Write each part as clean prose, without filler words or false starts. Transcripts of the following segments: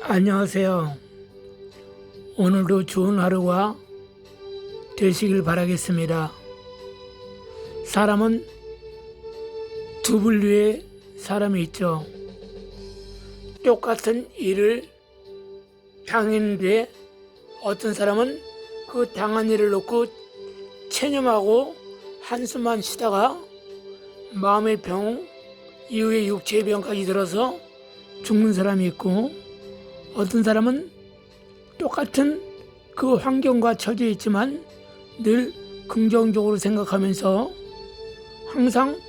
안녕하세요. 오늘도 좋은 하루가 되시길 바라겠습니다. 사람은 두 분류의 사람이 있죠. 똑같은 일을 당했는데 어떤 사람은 그 당한 일을 놓고 체념하고 한숨만 쉬다가 마음의 병 이후에 육체의 병까지 들어서 죽는 사람이 있고, 어떤 사람은 똑같은 그 환경과 처지에 있지만 늘 긍정적으로 생각하면서 항상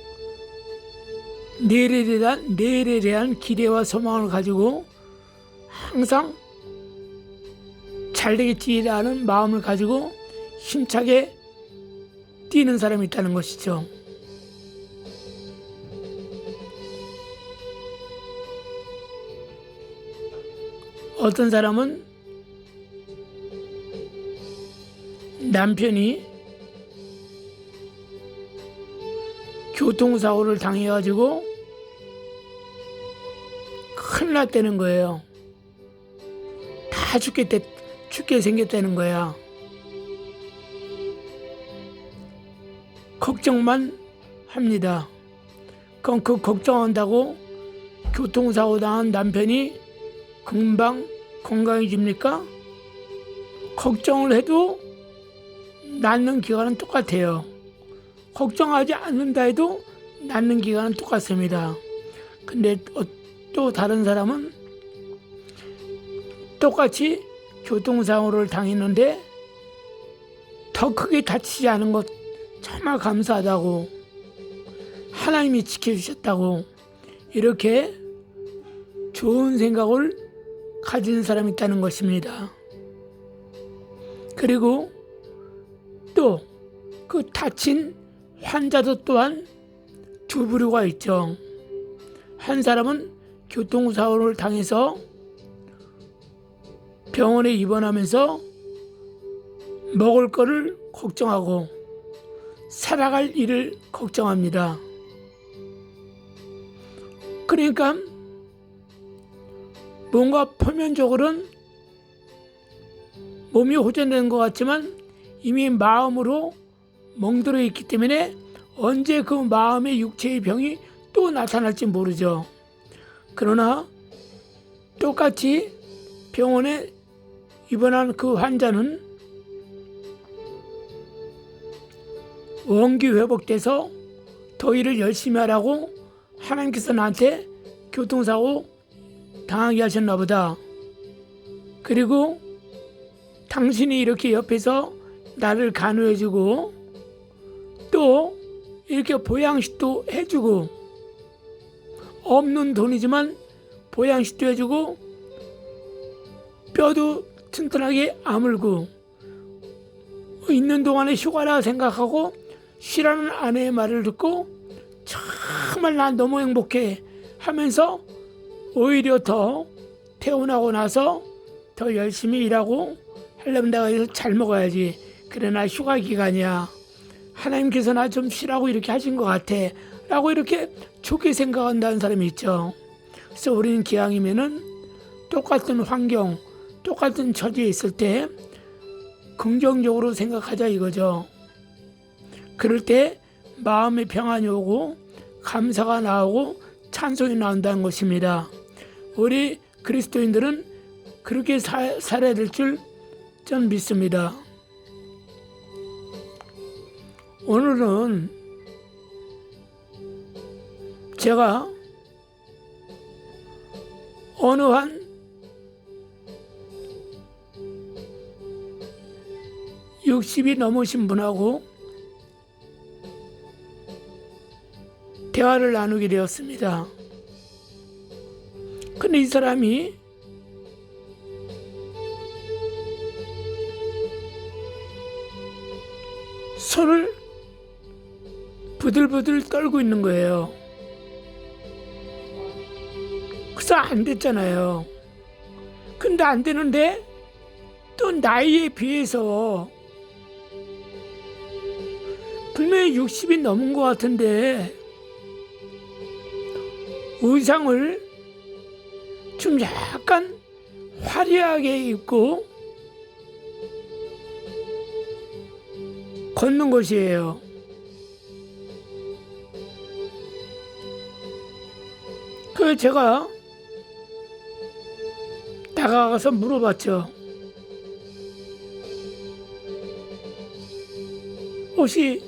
내일에 대한 기대와 소망을 가지고 항상 잘 되겠지라는 마음을 가지고 힘차게 뛰는 사람이 있다는 것이죠. 어떤 사람은 남편이 교통사고를 당해가지고 큰일 났다는 거예요. 다 죽게 생겼다는 거야. 걱정만 합니다. 그럼 그 걱정한다고 교통사고 당한 남편이 금방 건강해집니까? 걱정을 해도 낫는 기간은 똑같아요. 걱정하지 않는다 해도 낫는 기간은 똑같습니다. 근데 또 다른 사람은 똑같이 교통사고를 당했는데 더 크게 다치지 않은 것 정말 감사하다고, 하나님이 지켜주셨다고, 이렇게 좋은 생각을 가진 사람이 있다는 것입니다. 그리고 또 그 다친 환자도 또한 두 부류가 있죠. 한 사람은 교통사고를 당해서 병원에 입원하면서 먹을 거를 걱정하고 살아갈 일을 걱정합니다. 그러니까 뭔가 표면적으로는 몸이 호전되는 것 같지만 이미 마음으로 멍들어 있기 때문에 언제 그 마음의 육체의 병이 또 나타날지 모르죠. 그러나 똑같이 병원에 입원한 그 환자는 원기 회복돼서 더 일을 열심히 하라고 하나님께서 나한테 교통사고 당하게 하셨나 보다. 그리고 당신이 이렇게 옆에서 나를 간호해주고 또 이렇게 보양식도 해주고, 없는 돈이지만 보양식도 해주고 뼈도 튼튼하게 아물고 있는 동안에 휴가라 생각하고 쉬라는 아내의 말을 듣고 정말 난 너무 행복해 하면서 오히려 더 퇴원하고 나서 더 열심히 일하고 하려면 내가 여기서 잘 먹어야지. 그래, 나 휴가 기간이야. 하나님께서 나 좀 쉬라고 이렇게 하신 것 같아 라고 이렇게 좋게 생각한다는 사람이 있죠. 그래서 우리는 기왕이면은 똑같은 환경, 똑같은 처지에 있을 때 긍정적으로 생각하자 이거죠. 그럴 때 마음의 평안이 오고 감사가 나오고 찬송이 나온다는 것입니다. 우리 그리스도인들은 그렇게 살아야 될 줄 전 믿습니다. 오늘은 제가 어느 한 60이 넘으신 분하고 대화를 나누게 되었습니다. 근데 이 사람이 손을 부들부들 떨고 있는 거예요. 그래서 안 됐잖아요. 근데 안 되는데 또 나이에 비해서 분명히 60이 넘은 것 같은데 의상을 좀 약간 화려하게 입고 걷는 것이에요. 그 제가 다가가서 물어봤죠. 혹시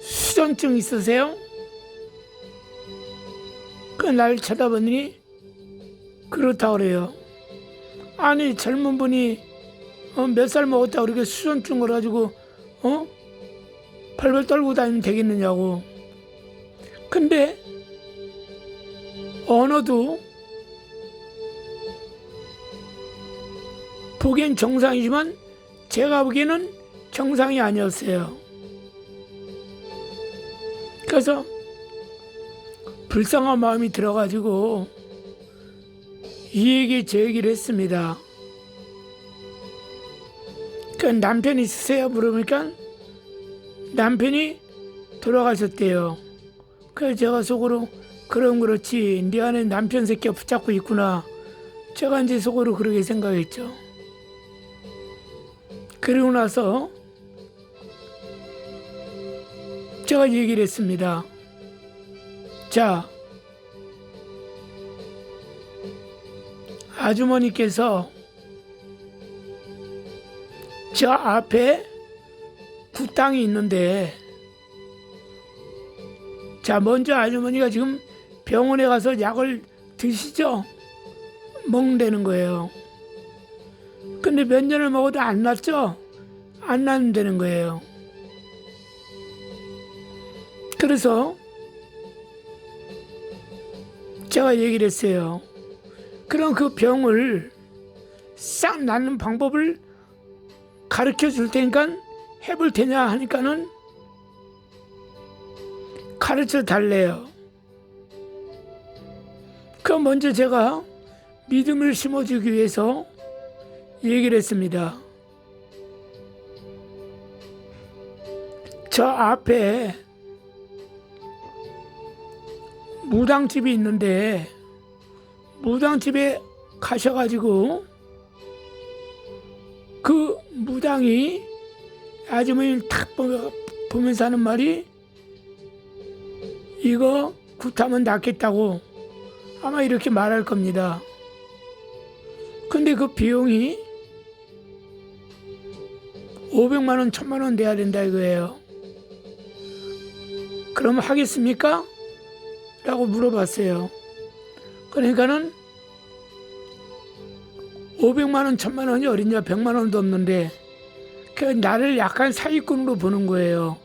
수전증 있으세요? 그 날 쳐다보더니 그렇다 그래요. 아니 젊은 분이 몇 살 먹었다 그렇게 수전증을 가지고 벌벌 떨고 다니면 되겠느냐고. 근데 언어도 보기엔 정상이지만 제가 보기에는 정상이 아니었어요. 그래서 불쌍한 마음이 들어가지고 이 얘기 저 얘기를 했습니다. 그 남편 있으세요? 물으니까 남편이 돌아가셨대요. 그래서 제가 속으로 그럼 그렇지 네 안에 남편 새끼가 붙잡고 있구나. 제가 이제 속으로 그렇게 생각했죠. 그리고 나서 제가 얘기를 했습니다. 자, 아주머니께서 저 앞에 구땅이 있는데, 자, 먼저 아주머니가 지금 병원에 가서 약을 드시죠? 먹는다는 거예요. 근데 몇 년을 먹어도 안 낫죠? 안 낫는다는 거예요. 그래서 제가 얘기를 했어요. 그럼 그 병을 싹 낫는 방법을 가르쳐 줄 테니까 해볼 테냐 하니까는 가르쳐 달래요. 그럼 먼저 제가 믿음을 심어주기 위해서 얘기를 했습니다. 저 앞에 무당집이 있는데 무당집에 가셔가지고 그 무당이 아주머니를 탁 보면서 하는 말이 이거 굿하면 낫겠다고 아마 이렇게 말할 겁니다. 근데 그 비용이 500만 원, 1000만 원 내야 된다 이거예요. 그럼 하겠습니까? 라고 물어봤어요. 그러니까는 500만 원, 1000만 원이 어딨냐, 100만 원도 없는데 그 나를 약간 사기꾼으로 보는 거예요.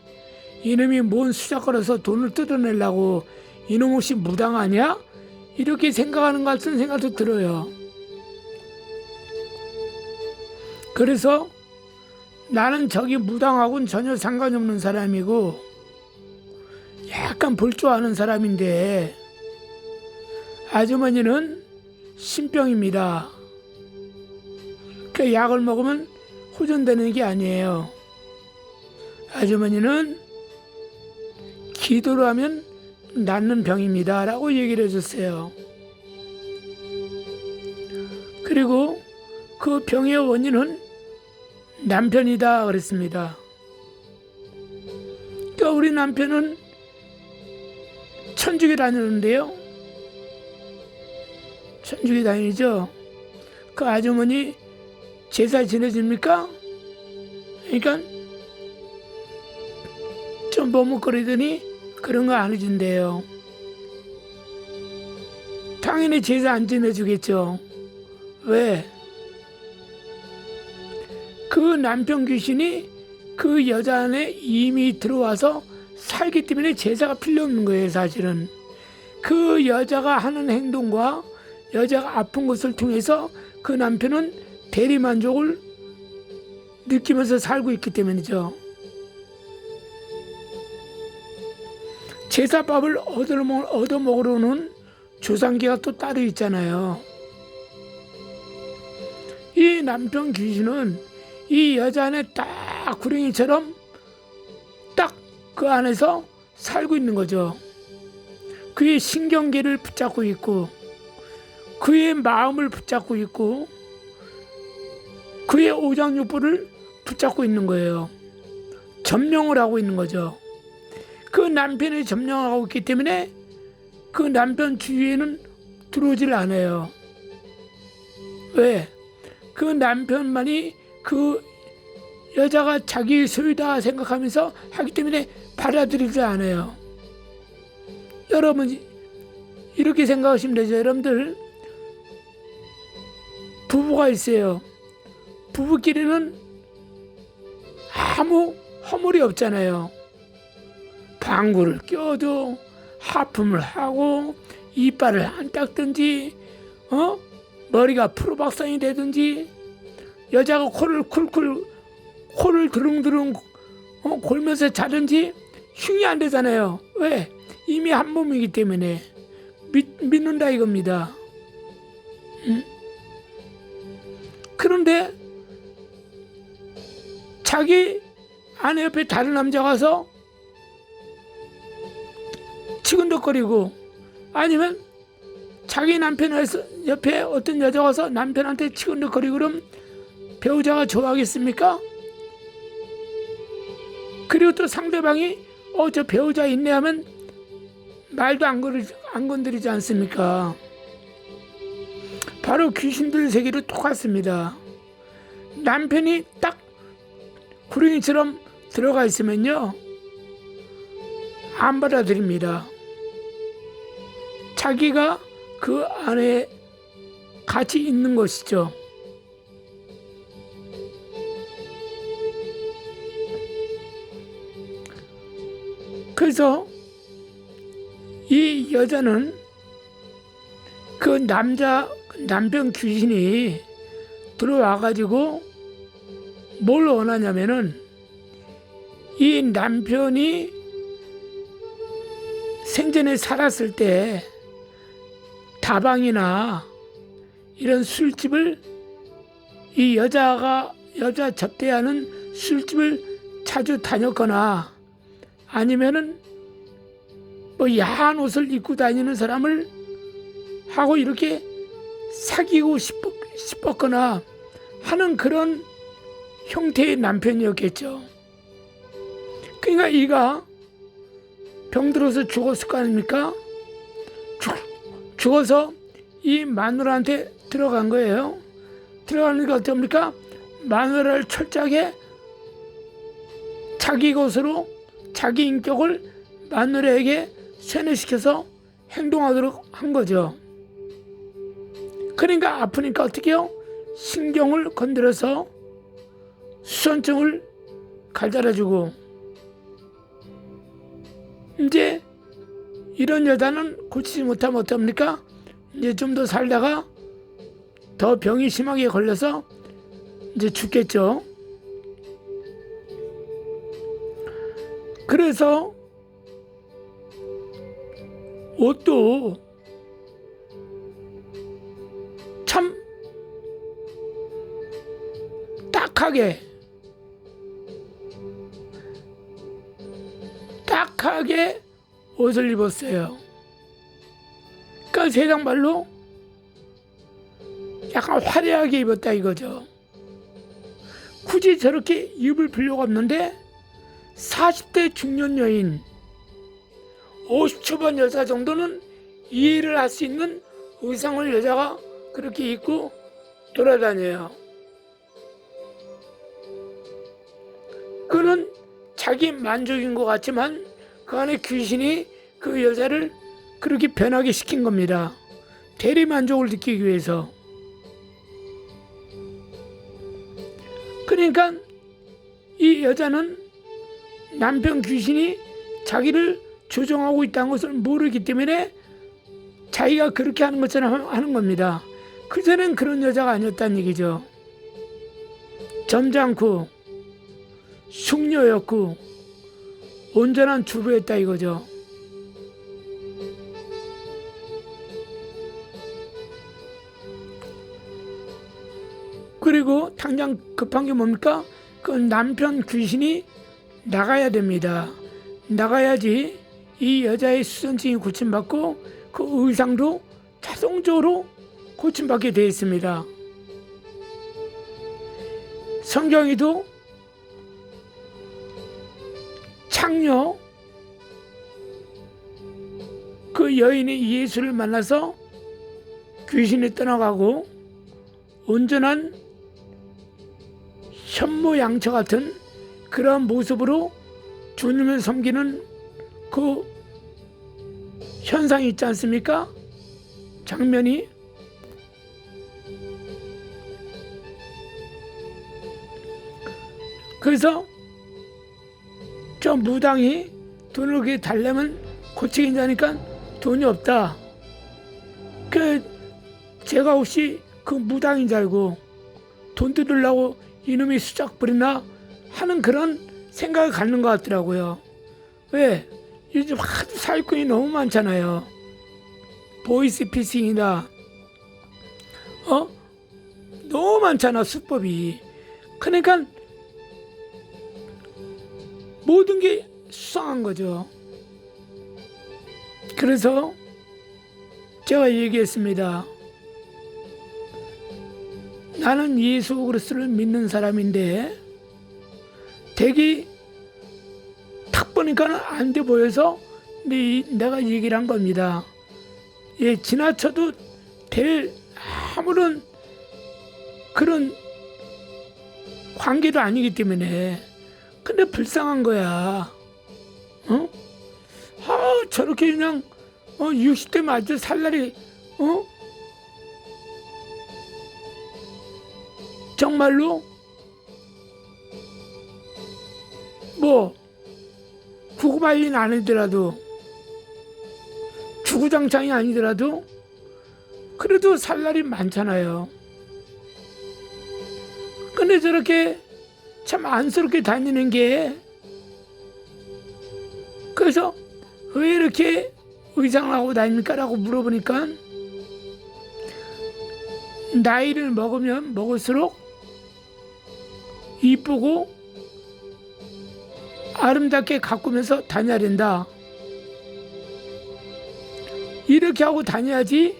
이놈이 뭔 수작 걸어서 돈을 뜯어내려고 이놈 혹시 무당 아니야? 이렇게 생각하는 것 같은 생각도 들어요. 그래서 나는 저기 무당하고는 전혀 상관이 없는 사람이고 약간 볼 줄 아는 사람인데 아주머니는 신병입니다. 그 약을 먹으면 호전되는 게 아니에요. 아주머니는 기도를 하면 낫는 병입니다 라고 얘기를 해줬어요. 그리고 그 병의 원인은 남편이다 그랬습니다. 그러니까 우리 남편은 천주교 다니는데요. 천주교 다니죠. 그 아주머니 제사 지내줍니까? 그러니까 좀 머뭇거리더니 그런 거 안 해준대요. 당연히 제사 안 지내주겠죠. 왜? 그 남편 귀신이 그 여자 안에 이미 들어와서 살기 때문에 제사가 필요 없는 거예요. 사실은 그 여자가 하는 행동과 여자가 아픈 것을 통해서 그 남편은 대리만족을 느끼면서 살고 있기 때문이죠. 제사밥을 얻어먹으러는 조상기가 또 따로 있잖아요. 이 남편 귀신은 이 여자 안에 딱 구렁이처럼 딱 그 안에서 살고 있는 거죠. 그의 신경계를 붙잡고 있고 그의 마음을 붙잡고 있고 그의 오장육부를 붙잡고 있는 거예요. 점령을 하고 있는 거죠. 그 남편이 점령을 하고 있기 때문에 그 남편 주위에는 들어오질 않아요. 왜? 그 남편만이 그 여자가 자기 소유다 생각하면서 하기 때문에 받아들이지 않아요. 여러분 이렇게 생각하시면 되죠. 여러분들 부부가 있어요. 부부끼리는 아무 허물이 없잖아요. 방구를 껴도 하품을 하고 이빨을 안 닦든지 머리가 프로박상이 되든지 여자가 코를 드릉드릉 골면서 자든지 흉이 안 되잖아요. 왜? 이미 한 몸이기 때문에 믿는다 이겁니다. 그런데 자기 아내 옆에 다른 남자가 와서 치근덕거리고 아니면 자기 남편 옆에 어떤 여자가 와서 남편한테 치근덕거리고 그럼 배우자가 좋아하겠습니까? 그리고 또 상대방이 저 배우자 있네 하면 말도 안 건드리지 않습니까? 바로 귀신들 세계로 똑같습니다. 남편이 딱 구렁이처럼 들어가 있으면요 안 받아들입니다. 자기가 그 안에 같이 있는 것이죠. 그래서 이 여자는 그 남편 귀신이 들어와가지고 뭘 원하냐면은 이 남편이 생전에 살았을 때 다방이나 이런 술집을 이 여자 접대하는 술집을 자주 다녔거나 아니면은 뭐 야한 옷을 입고 다니는 사람을 하고 이렇게 사귀고 싶었거나 하는 그런 형태의 남편이었겠죠. 그러니까 이가 병들어서 죽었을 거 아닙니까? 죽어서 이 마누라한테 들어간 거예요. 들어가니까 어떻습니까? 마누라를 철저하게 자기 것으로 자기 인격을 마누라에게 세뇌시켜서 행동하도록 한 거죠. 그러니까 아프니까 어떻게 해요? 신경을 건드려서 수선증을 갈달아주고 이제 이런 여자는 고치지 못하면 어떡합니까? 이제 좀 더 살다가 더 병이 심하게 걸려서 이제 죽겠죠. 그래서 옷도 참 딱하게 옷을 입었어요. 그러니까 세상 말로 약간 화려하게 입었다 이거죠. 굳이 저렇게 입을 필요가 없는데 40대 중년 여인 50초반 여자 정도는 이해를 할 수 있는 의상을 여자가 그렇게 입고 돌아다녀요. 그는 자기 만족인 것 같지만 그 안에 귀신이 그 여자를 그렇게 변하게 시킨 겁니다. 대리 만족을 느끼기 위해서. 그러니까 이 여자는 남편 귀신이 자기를 조종하고 있다는 것을 모르기 때문에 자기가 그렇게 하는 것처럼 하는 겁니다. 그전엔 그런 여자가 아니었다는 얘기죠. 점잖고 숙녀였고 온전한 주부였다 이거죠. 그리고 당장 급한 게 뭡니까? 그 남편 귀신이 나가야 됩니다. 나가야지 이 여자의 수선증이 고침받고 그 의상도 자동적으로 고침받게 되어 있습니다. 성경에도 창녀 그 여인이 예수를 만나서 귀신이 떠나가고 온전한 현모양처 같은 그러한 모습으로 주님을 섬기는 그 현상이 있지 않습니까? 장면이. 그래서 저 무당이 돈을 그렇게 달래면 고치긴다니까 돈이 없다. 제가 혹시 그 무당인 줄 알고 돈 뜯으려고 이놈이 수작 부리나 하는 그런 생각을 갖는 것 같더라고요. 왜? 요즘 하도 사기꾼이 너무 많잖아요. 보이스 피싱이다. 너무 많잖아, 수법이. 그러니까 모든 게 수상한 거죠. 그래서 제가 얘기했습니다. 나는 예수 그리스도를 믿는 사람인데 댁이 탁 보니까 안 돼 보여서 내가 얘기를 한 겁니다. 예, 지나쳐도 될 아무런 그런 관계도 아니기 때문에. 근데 불쌍한 거야. 저렇게 그냥 60대 맞을 살날이 정말로 뭐 구구발린 아니더라도 주구장창이 아니더라도 그래도 살날이 많잖아요. 근데 저렇게 참 안쓰럽게 다니는 게, 그래서 왜 이렇게 의상을 하고 다닙니까? 라고 물어보니까 나이를 먹으면 먹을수록 이쁘고 아름답게 가꾸면서 다녀야 된다. 이렇게 하고 다녀야지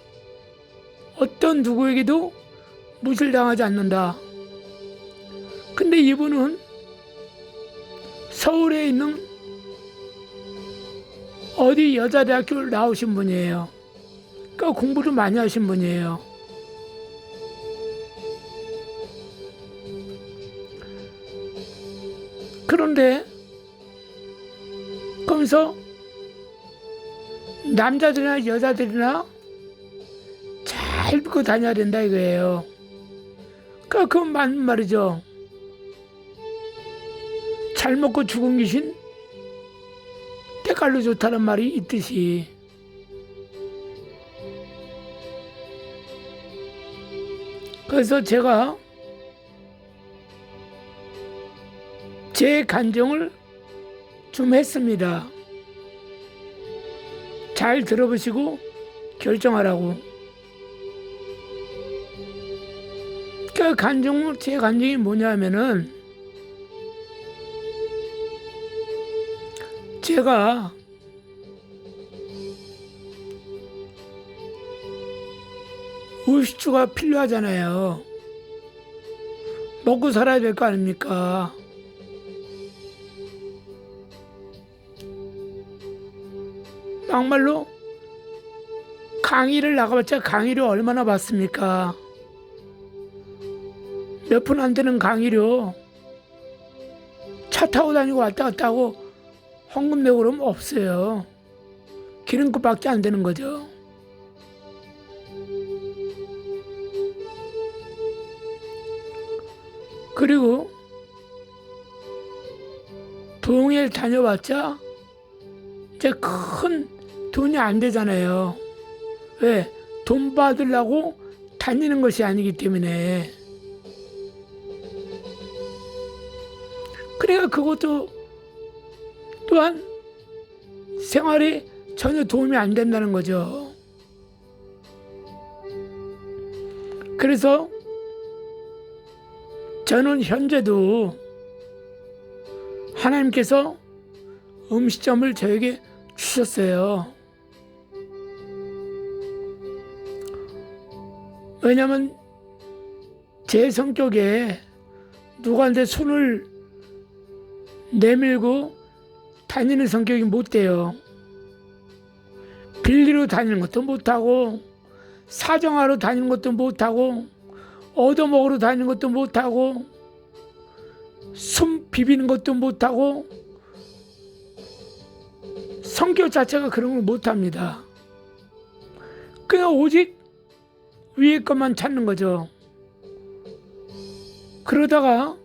어떤 누구에게도 무실당하지 않는다. 근데 이분은 서울에 있는 어디 여자대학교를 나오신 분이에요. 그러니까 공부를 많이 하신 분이에요. 그런데 그러면서 남자들이나 여자들이나 잘 믿고 다녀야 된다 이거예요. 그러니까 그건 맞는 말이죠. 잘 먹고 죽은 귀신 때깔로 좋다는 말이 있듯이. 그래서 제가 제 간증을 좀 했습니다. 잘 들어보시고 결정하라고. 그 제 간증이 뭐냐면은, 제가 의식주가 필요하잖아요. 먹고 살아야 될 거 아닙니까? 막말로 강의를 나가봤자 강의료 얼마나 받습니까? 몇 푼 안 되는 강의료. 차 타고 다니고 왔다 갔다 하고 헌금 내고 그러면 없어요. 기름값밖에 안 되는 거죠. 그리고 동일 다녀봤자 이제 큰 돈이 안 되잖아요. 왜? 돈 받으려고 다니는 것이 아니기 때문에. 그러니까 그것도 또한 생활에 전혀 도움이 안 된다는 거죠. 그래서 저는 현재도 하나님께서 음식점을 저에게 주셨어요. 왜냐하면 제 성격에 누구한테 손을 내밀고 다니는 성격이 못 돼요. 빌리러 다니는 것도 못하고, 사정하러 다니는 것도 못하고, 얻어먹으러 다니는 것도 못하고, 숨 비비는 것도 못하고, 성격 자체가 그런 걸 못합니다. 그냥 오직 위에 것만 찾는 거죠. 그러다가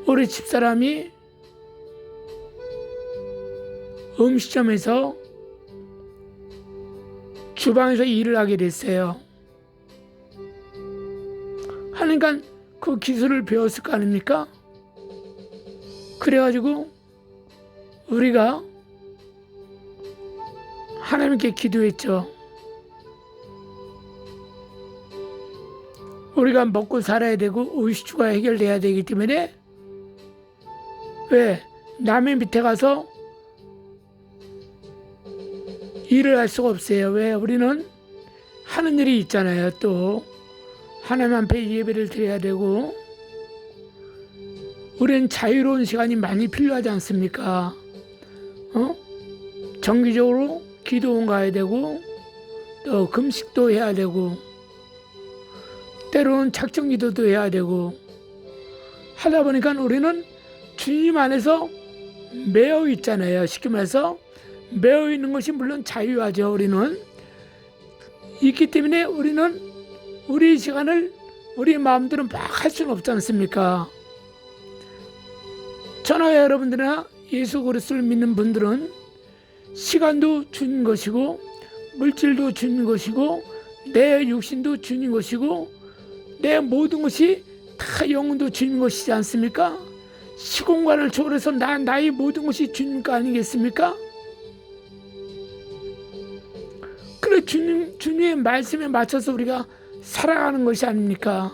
우리 집사람이 음식점에서 주방에서 일을 하게 됐어요. 하니까 그 기술을 배웠을 거 아닙니까? 그래가지고 우리가 하나님께 기도했죠. 우리가 먹고 살아야 되고 의식주가 해결돼야 되기 때문에, 왜 남의 밑에 가서 일을 할 수가 없어요. 왜? 우리는 하는 일이 있잖아요. 또 하나님 앞에 예배를 드려야 되고, 우리는 자유로운 시간이 많이 필요하지 않습니까? 정기적으로 기도원 가야 되고, 또 금식도 해야 되고, 때로는 작정 기도도 해야 되고, 하다 보니까 우리는 주님 안에서 매여 있잖아요. 쉽게 말해서 매여 있는 것이 물론 자유하죠. 우리는 있기 때문에 우리는 우리 시간을 우리 마음대로 막 할 수는 없지 않습니까? 저나 여러분들이나 예수 그리스도를 믿는 분들은 시간도 주는 것이고, 물질도 주는 것이고, 내 육신도 주는 것이고, 내 모든 것이 다 영혼도 주는 것이지 않습니까? 시공간을 초월해서 나의 모든 것이 주님 거 아니겠습니까? 그래, 주님의 말씀에 맞춰서 우리가 살아가는 것이 아닙니까?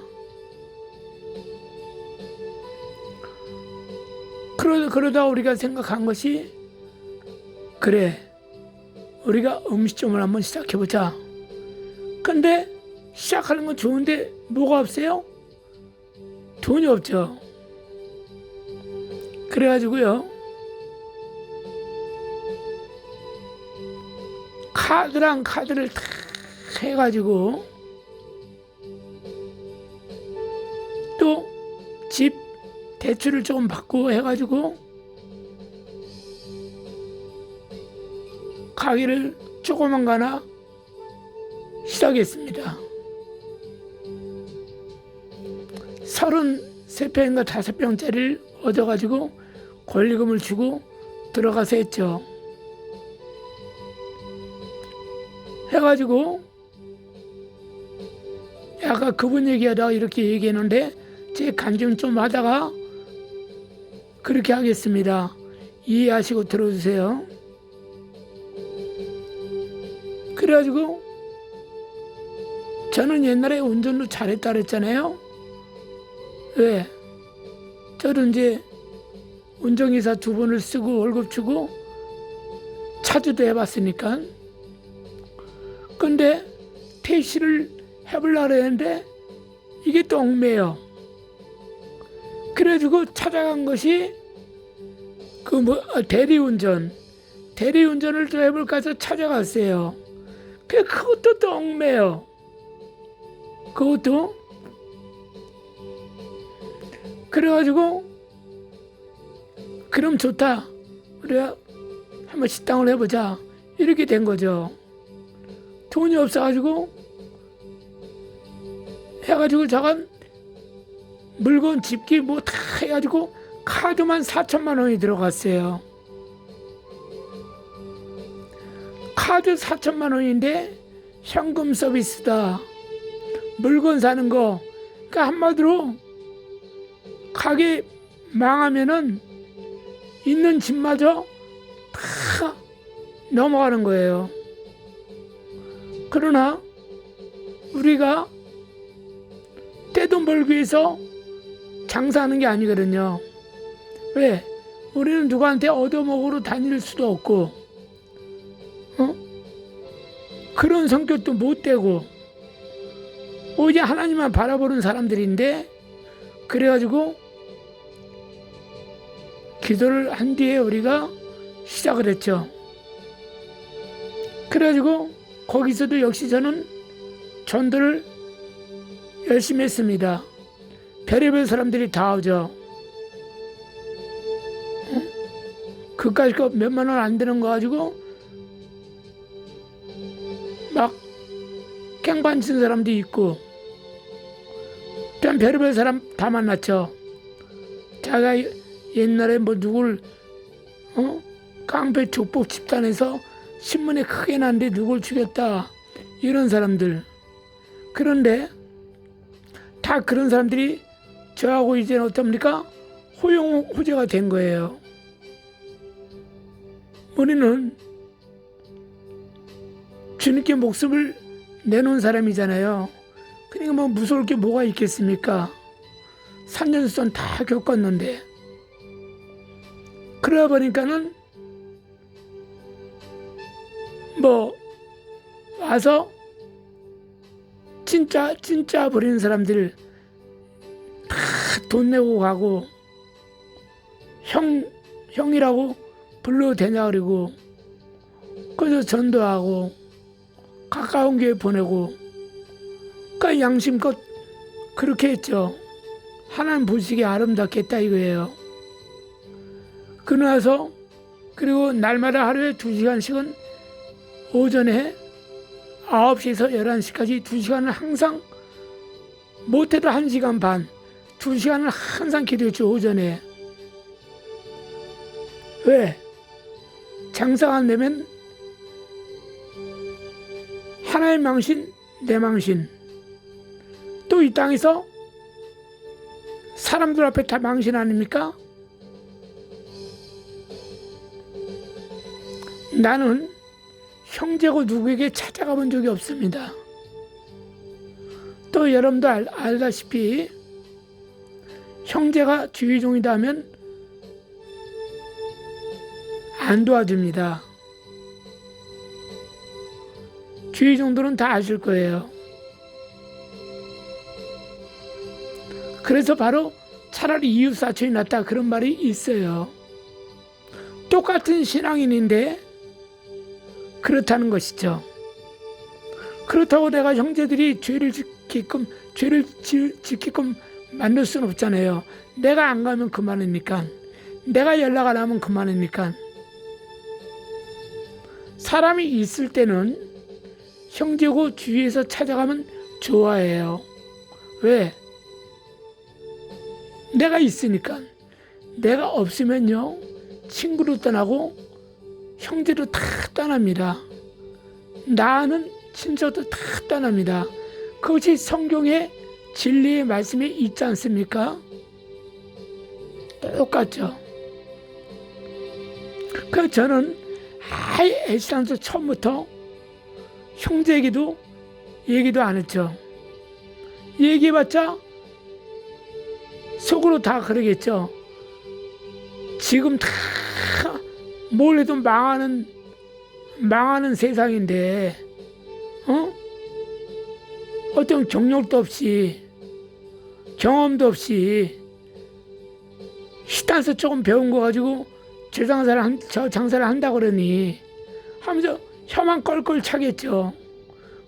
그러다 우리가 생각한 것이, 그래, 우리가 음식점을 한번 시작해보자. 근데 시작하는 건 좋은데 뭐가 없어요? 돈이 없죠. 그래가지고요, 카드랑 카드를 다 해가지고, 또 집 대출을 조금 받고 해가지고 가게를 조그만 거나 시작했습니다. 33평인가 5평짜리를 얻어가지고 권리금을 주고 들어가서 했죠. 해가지고 아까 그분 얘기하다가 이렇게 얘기했는데, 제 간증 좀 하다가 그렇게 하겠습니다. 이해하시고 들어주세요. 그래가지고 저는 옛날에 운전도 잘했다 그랬잖아요. 왜? 저도 이제 운전기사 2번을 쓰고 월급 주고 차주도 해봤으니까. 근데 택시를 해보려고 했는데 이게 또 얽매여. 그래가지고 찾아간 것이 대리운전을 또 해볼까 해서 찾아갔어요. 그것도 또 얽매여. 그것도. 그래가지고 그럼 좋다, 우리가 한번 식당을 해보자, 이렇게 된 거죠. 돈이 없어가지고 해가지고 저건 물건 집기 뭐 다 해가지고 카드만 4천만 원이 들어갔어요. 카드 4천만 원인데 현금 서비스다, 물건 사는 거. 그러니까 한마디로 가게 망하면은 있는 집마저 다 넘어가는 거예요. 그러나 우리가 떼돈 벌기 위해서 장사하는 게 아니거든요. 왜? 우리는 누구한테 얻어먹으러 다닐 수도 없고, 그런 성격도 못 되고, 오직 하나님만 바라보는 사람들인데, 그래가지고 기도를 한 뒤에 우리가 시작을 했죠. 그래가지고 거기서도 역시 저는 전도를 열심히 했습니다. 별의별 사람들이 다 오죠. 그까짓 거 몇만 원 안 되는 거 가지고 막 깽판 치는 사람도 있고, 그냥 별의별 사람 다 만났죠. 자기가 옛날에 뭐 누굴 깡패 족복 집단에서 신문에 크게 났는데 누굴 죽였다, 이런 사람들. 그런데 다 그런 사람들이 저하고 이제는 어떻습니까? 호용호제가 된 거예요. 우리는 주님께 목숨을 내놓은 사람이잖아요. 그러니까 뭐 무서울 게 뭐가 있겠습니까? 3년선 다 겪었는데. 그러다 보니까는 뭐 와서 진짜 버리는 사람들 다 돈 내고 가고, 형이라고 불러도 되냐 그러고, 그래서 전도하고 가까운 교회 보내고, 그러니까 양심껏 그렇게 했죠. 하나님 보시기에 아름답겠다 이거예요. 그러나서 그리고 날마다 하루에 2시간씩은 오전에 9시에서 11시까지 2시간을 항상, 못해도 1시간 반, 2시간을 항상 기도했죠. 오전에. 왜? 장사가 안 되면 하나의 망신, 내 망신, 또 이 땅에서 사람들 앞에 다 망신 아닙니까? 나는 형제고 누구에게 찾아가 본 적이 없습니다. 또 여러분도 알다시피 형제가 주의종이다 하면 안 도와줍니다. 주의종들은 다 아실 거예요. 그래서 바로 차라리 이웃사촌이 낫다, 그런 말이 있어요. 똑같은 신앙인인데 그렇다는 것이죠. 그렇다고 내가 형제들이 죄를 짓게끔 만들 수는 없잖아요. 내가 안 가면 그만이니까, 내가 연락 안 하면 그만이니까. 사람이 있을 때는 형제고 주위에서 찾아가면 좋아해요. 왜? 내가 있으니까. 내가 없으면요, 친구도 떠나고 형제도 다 떠납니다. 나는 친척도 다 떠납니다. 그것이 성경의 진리의 말씀이 있지 않습니까? 똑같죠. 그래서 저는 아예 애시당초 처음부터 형제에게도 얘기도 안 했죠. 얘기해봤자 속으로 다 그러겠죠. 지금 다 뭘 해도 망하는 세상인데, 어떤 경력도 없이, 경험도 없이, 식당에서 조금 배운 거 가지고 저 장사를 한다 그러니 하면서 혀만 껄껄 차겠죠.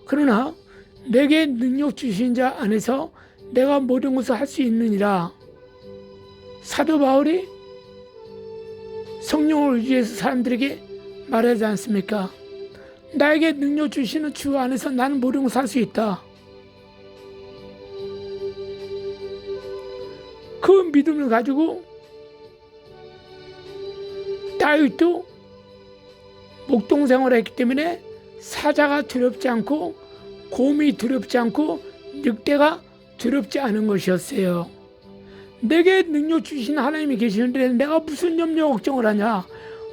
그러나 내게 능력 주신 자 안에서 내가 모든 것을 할 수 있느니라. 사도 바울이 성령을 위해서 사람들에게 말하지 않습니까? 나에게 능력 주시는 주 안에서 나는 모든 것을 할 수 있다. 그 믿음을 가지고 다윗도 목동생활을 했기 때문에 사자가 두렵지 않고 곰이 두렵지 않고 늑대가 두렵지 않은 것이었어요. 내게 능력 주신 하나님이 계시는데 내가 무슨 염려 걱정을 하냐.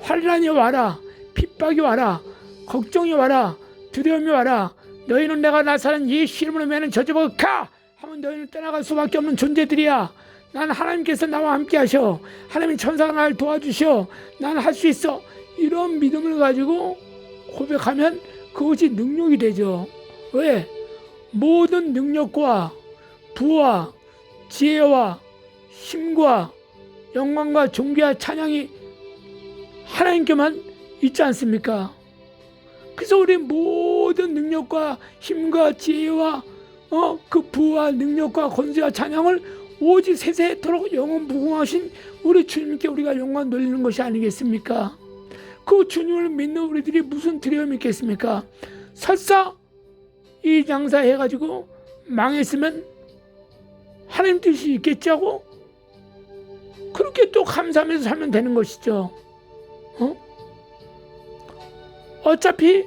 환난이 와라, 핍박이 와라, 걱정이 와라, 두려움이 와라. 너희는 내가 나사는 예수 이름으로 매는 저주받고 가! 하면 너희는 떠나갈 수밖에 없는 존재들이야. 난 하나님께서 나와 함께 하셔. 하나님 천사가 나를 도와주셔. 나는 할 수 있어. 이런 믿음을 가지고 고백하면 그것이 능력이 되죠. 왜? 모든 능력과 부와 지혜와 힘과 영광과 존귀와 찬양이 하나님께만 있지 않습니까? 그래서 우리 모든 능력과 힘과 지혜와 그 부와 능력과 권세와 찬양을 오직 세세토록 영원 무궁하신 우리 주님께 우리가 영광 돌리는 것이 아니겠습니까? 그 주님을 믿는 우리들이 무슨 두려움이 있겠습니까? 설사 이 장사 해가지고 망했으면 하나님 뜻이 있겠지 하고 그렇게 또 감사하면서 살면 되는 것이죠. 어차피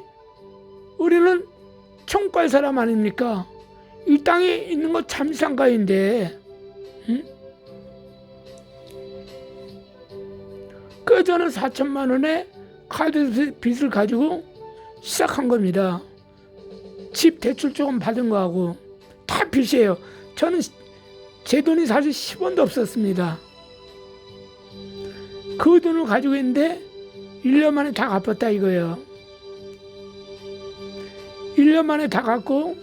우리는 천국갈 사람 아닙니까? 이 땅에 있는 거 잠시한가인데, 그 저는 4천만 원의 카드 빚을 가지고 시작한 겁니다. 집 대출 조금 받은 거하고 다 빚이에요. 저는 제 돈이 사실 10원도 없었습니다. 그 돈을 가지고 있는데 1년 만에 다 갚았다 이거예요. 1년 만에 다 갚고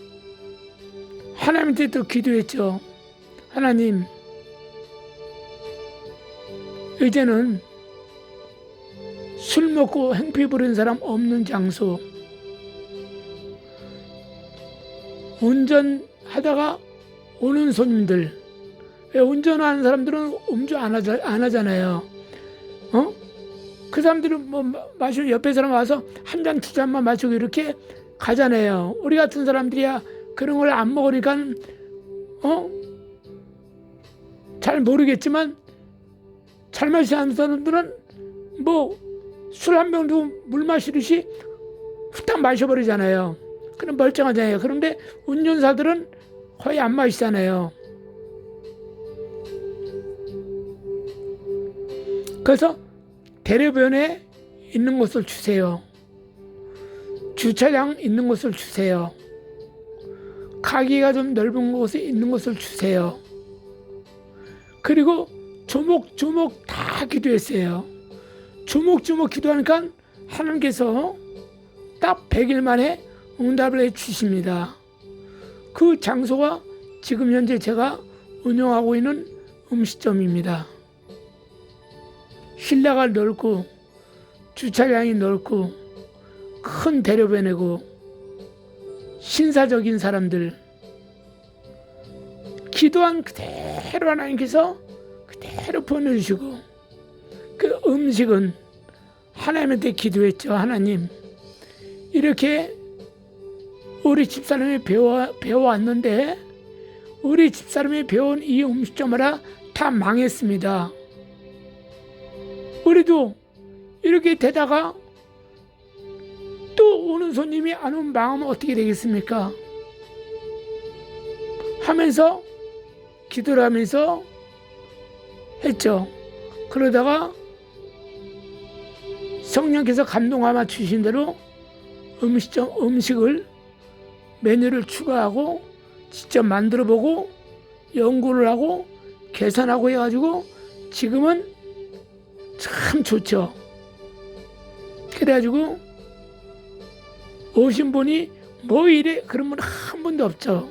하나님한테 또 기도했죠. 하나님, 이제는 술 먹고 행패 부리는 사람 없는 장소, 운전하다가 오는 손님들, 왜 운전하는 사람들은 음주 안 하잖아요. 그 사람들은 뭐 마시고 옆에 사람 와서 한 잔, 두 잔만 마시고 이렇게 가잖아요. 우리 같은 사람들이야 그런 걸 안 먹으니까 잘 모르겠지만 잘 마시는 사람들은 뭐 술 한 병도 물 마시듯이 후딱 마셔버리잖아요. 그럼 멀쩡하잖아요. 그런데 운전사들은 거의 안 마시잖아요. 그래서 대로변에 있는 곳을 주세요. 주차장 있는 곳을 주세요. 가기가 좀 넓은 곳에 있는 곳을 주세요. 그리고 조목조목 다 기도했어요. 조목조목 기도하니까 하나님께서 딱 100일 만에 응답을 해주십니다. 그 장소가 지금 현재 제가 운영하고 있는 음식점입니다. 실내가 넓고 주차장이 넓고 큰 대로변이고 신사적인 사람들, 기도한 그대로 하나님께서 그대로 보내주시고, 그 음식은 하나님한테 기도했죠. 하나님, 이렇게 우리 집사람이 배워왔는데 우리 집사람이 배운 이 음식점을 다 망했습니다. 우리도 이렇게 되다가 또 오는 손님이 안 오면 망하면 어떻게 되겠습니까? 하면서 기도를 하면서 했죠. 그러다가 성령께서 감동하여 주신 대로 음식을 메뉴를 추가하고 직접 만들어보고 연구를 하고 계산하고 해가지고 지금은 참 좋죠. 그래가지고 오신 분이 뭐 이래 그런 분 한 분도 없죠.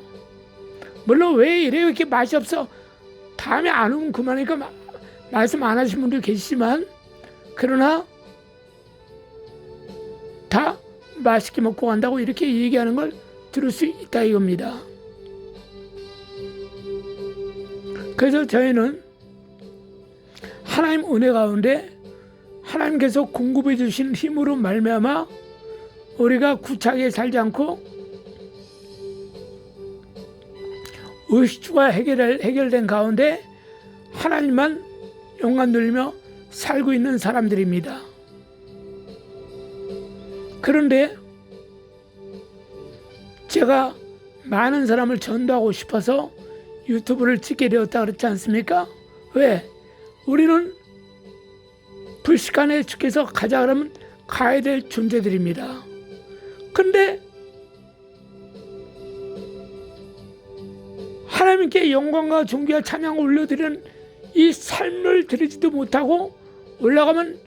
물론 왜 이래 이렇게 맛이 없어 다음에 안 오면 그만이니까 말씀 안 하신 분도 계시지만, 그러나 다 맛있게 먹고 간다고 이렇게 얘기하는 걸 들을 수 있다 이겁니다. 그래서 저희는 하나님 은혜 가운데 하나님께서 공급해 주신 힘으로 말미암아 우리가 구차하게 살지 않고 의식주가 해결된 가운데 하나님만 영광 돌리며 살고 있는 사람들입니다. 그런데 제가 많은 사람을 전도하고 싶어서 유튜브를 찍게 되었다 그렇지 않습니까? 왜? 우리는 불시간에 주께서 가자 그러면 가야 될 존재들입니다. 근데 하나님께 영광과 존귀와 찬양을 올려드리는 이 삶을 드리지도 못하고 올라가면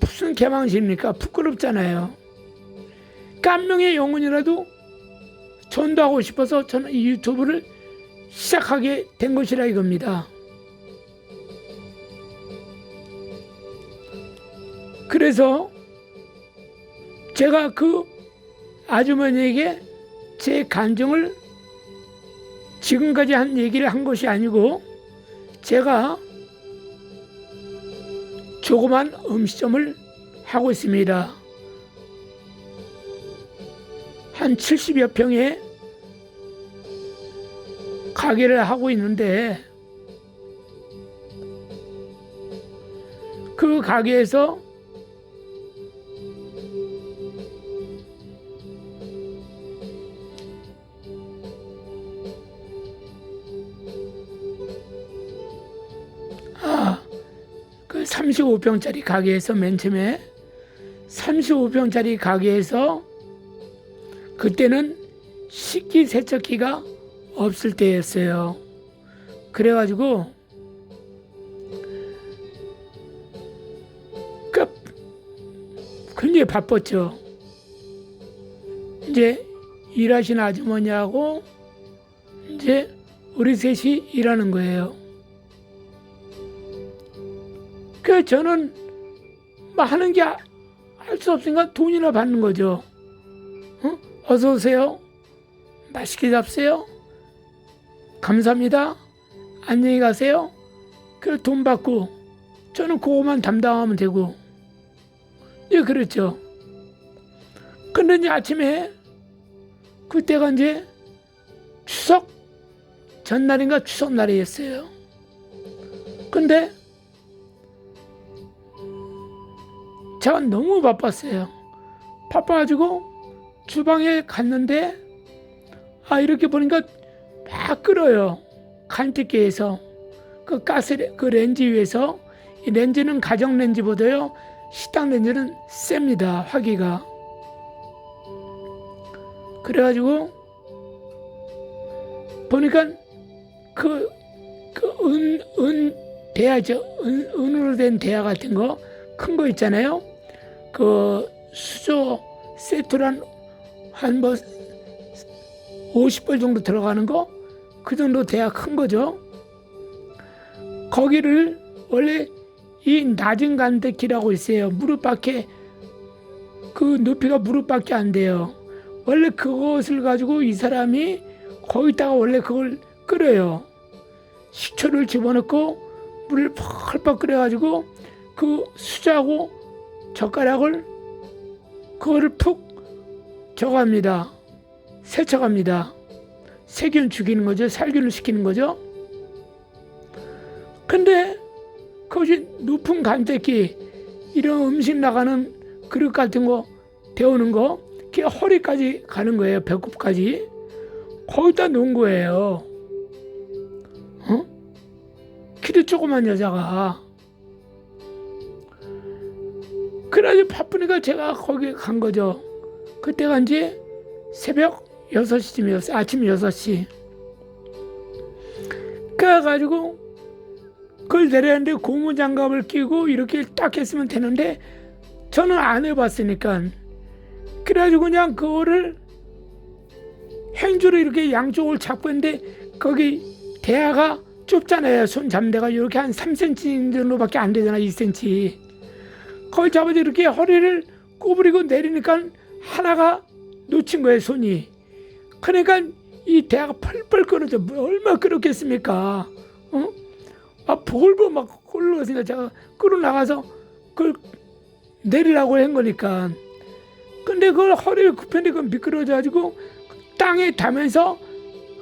무슨 개망신입니까? 부끄럽잖아요. 한 명의 영혼이라도 전도하고 싶어서 저는 이 유튜브를 시작하게 된 것이라 이겁니다. 그래서 제가 그 아주머니에게 제 간증을 지금까지 한 얘기를 한 것이 아니고 제가 조그만 음식점을 하고 있습니다. 한 70여 평의 가게를 하고 있는데 그 가게에서 그 35평짜리 가게에서 맨 처음에 35평짜리 가게에서 그때는 식기세척기가 없을 때였어요. 그래가지고 굉장히 바빴죠. 이제 일하시는 아주머니하고 이제 우리 셋이 일하는 거예요. 그 저는 뭐 하는 게 할 수 없으니까 돈이나 받는 거죠. 어서 오세요. 맛있게 잡세요. 감사합니다. 안녕히 가세요. 그 돈 받고 저는 그거만 담당하면 되고. 예, 그렇죠. 근데 이제 아침에 그때가 이제 추석 전날인가 추석 날이었어요. 근데 제가 너무 바빴어요. 바빠가지고 주방에 갔는데 이렇게 보니까 막 끓어요. 간접기에서 그 그 렌즈 위에서 이 렌즈는 가정 렌즈보다요 식당 렌즈는 셉니다. 화기가. 그래가지고 보니까 은 대야죠. 은으로 된 대야 같은 거 큰 거 있잖아요. 그 수저 세트란 한 뭐 50벌 정도 들어가는 거, 그 정도 돼야 큰 거죠. 거기를 원래 이 낮은 간대기라고 있어요. 무릎밖에 그 높이가 무릎밖에 안 돼요. 원래 그것을 가지고 이 사람이 거기다가 원래 그걸 끓여요. 식초를 집어넣고 물을 펄펄 끓여가지고 그 수저하고 젓가락을 그거를 푹 저갑니다. 세척합니다. 세균 죽이는 거죠. 살균을 시키는 거죠. 근데 그것이 높은 간대기 이런 음식 나가는 그릇 같은 거 데우는 거 그게 허리까지 가는 거예요. 배꼽까지. 거기다 놓은 거예요. 키도 조그만 여자가. 그래가지고 바쁘니까 제가 거기 간 거죠. 그때가 이제 새벽 6시쯤이었어요. 아침 6시. 그래가지고 그걸 내렸는데 고무장갑을 끼고 이렇게 딱 했으면 되는데 저는 안 해봤으니까. 그래가지고 그냥 그거를 행주로 이렇게 양쪽을 잡고 있는데 거기 대야가 좁잖아요. 손 잡는데가 이렇게 한 3cm 정도밖에 안 되잖아. 2cm. 그걸 잡아서 이렇게 허리를 구부리고 내리니까 하나가 놓친 거예요. 손이. 그러니까 이 대야가 펄펄 끓어져. 얼마나 끓었겠습니까? 볼보 막 홀러서니까 제가 끌어나가서 그걸 내리라고 한 거니까. 근데 그걸 허리를 굽혔는데 그 미끄러져가지고 땅에 닿으면서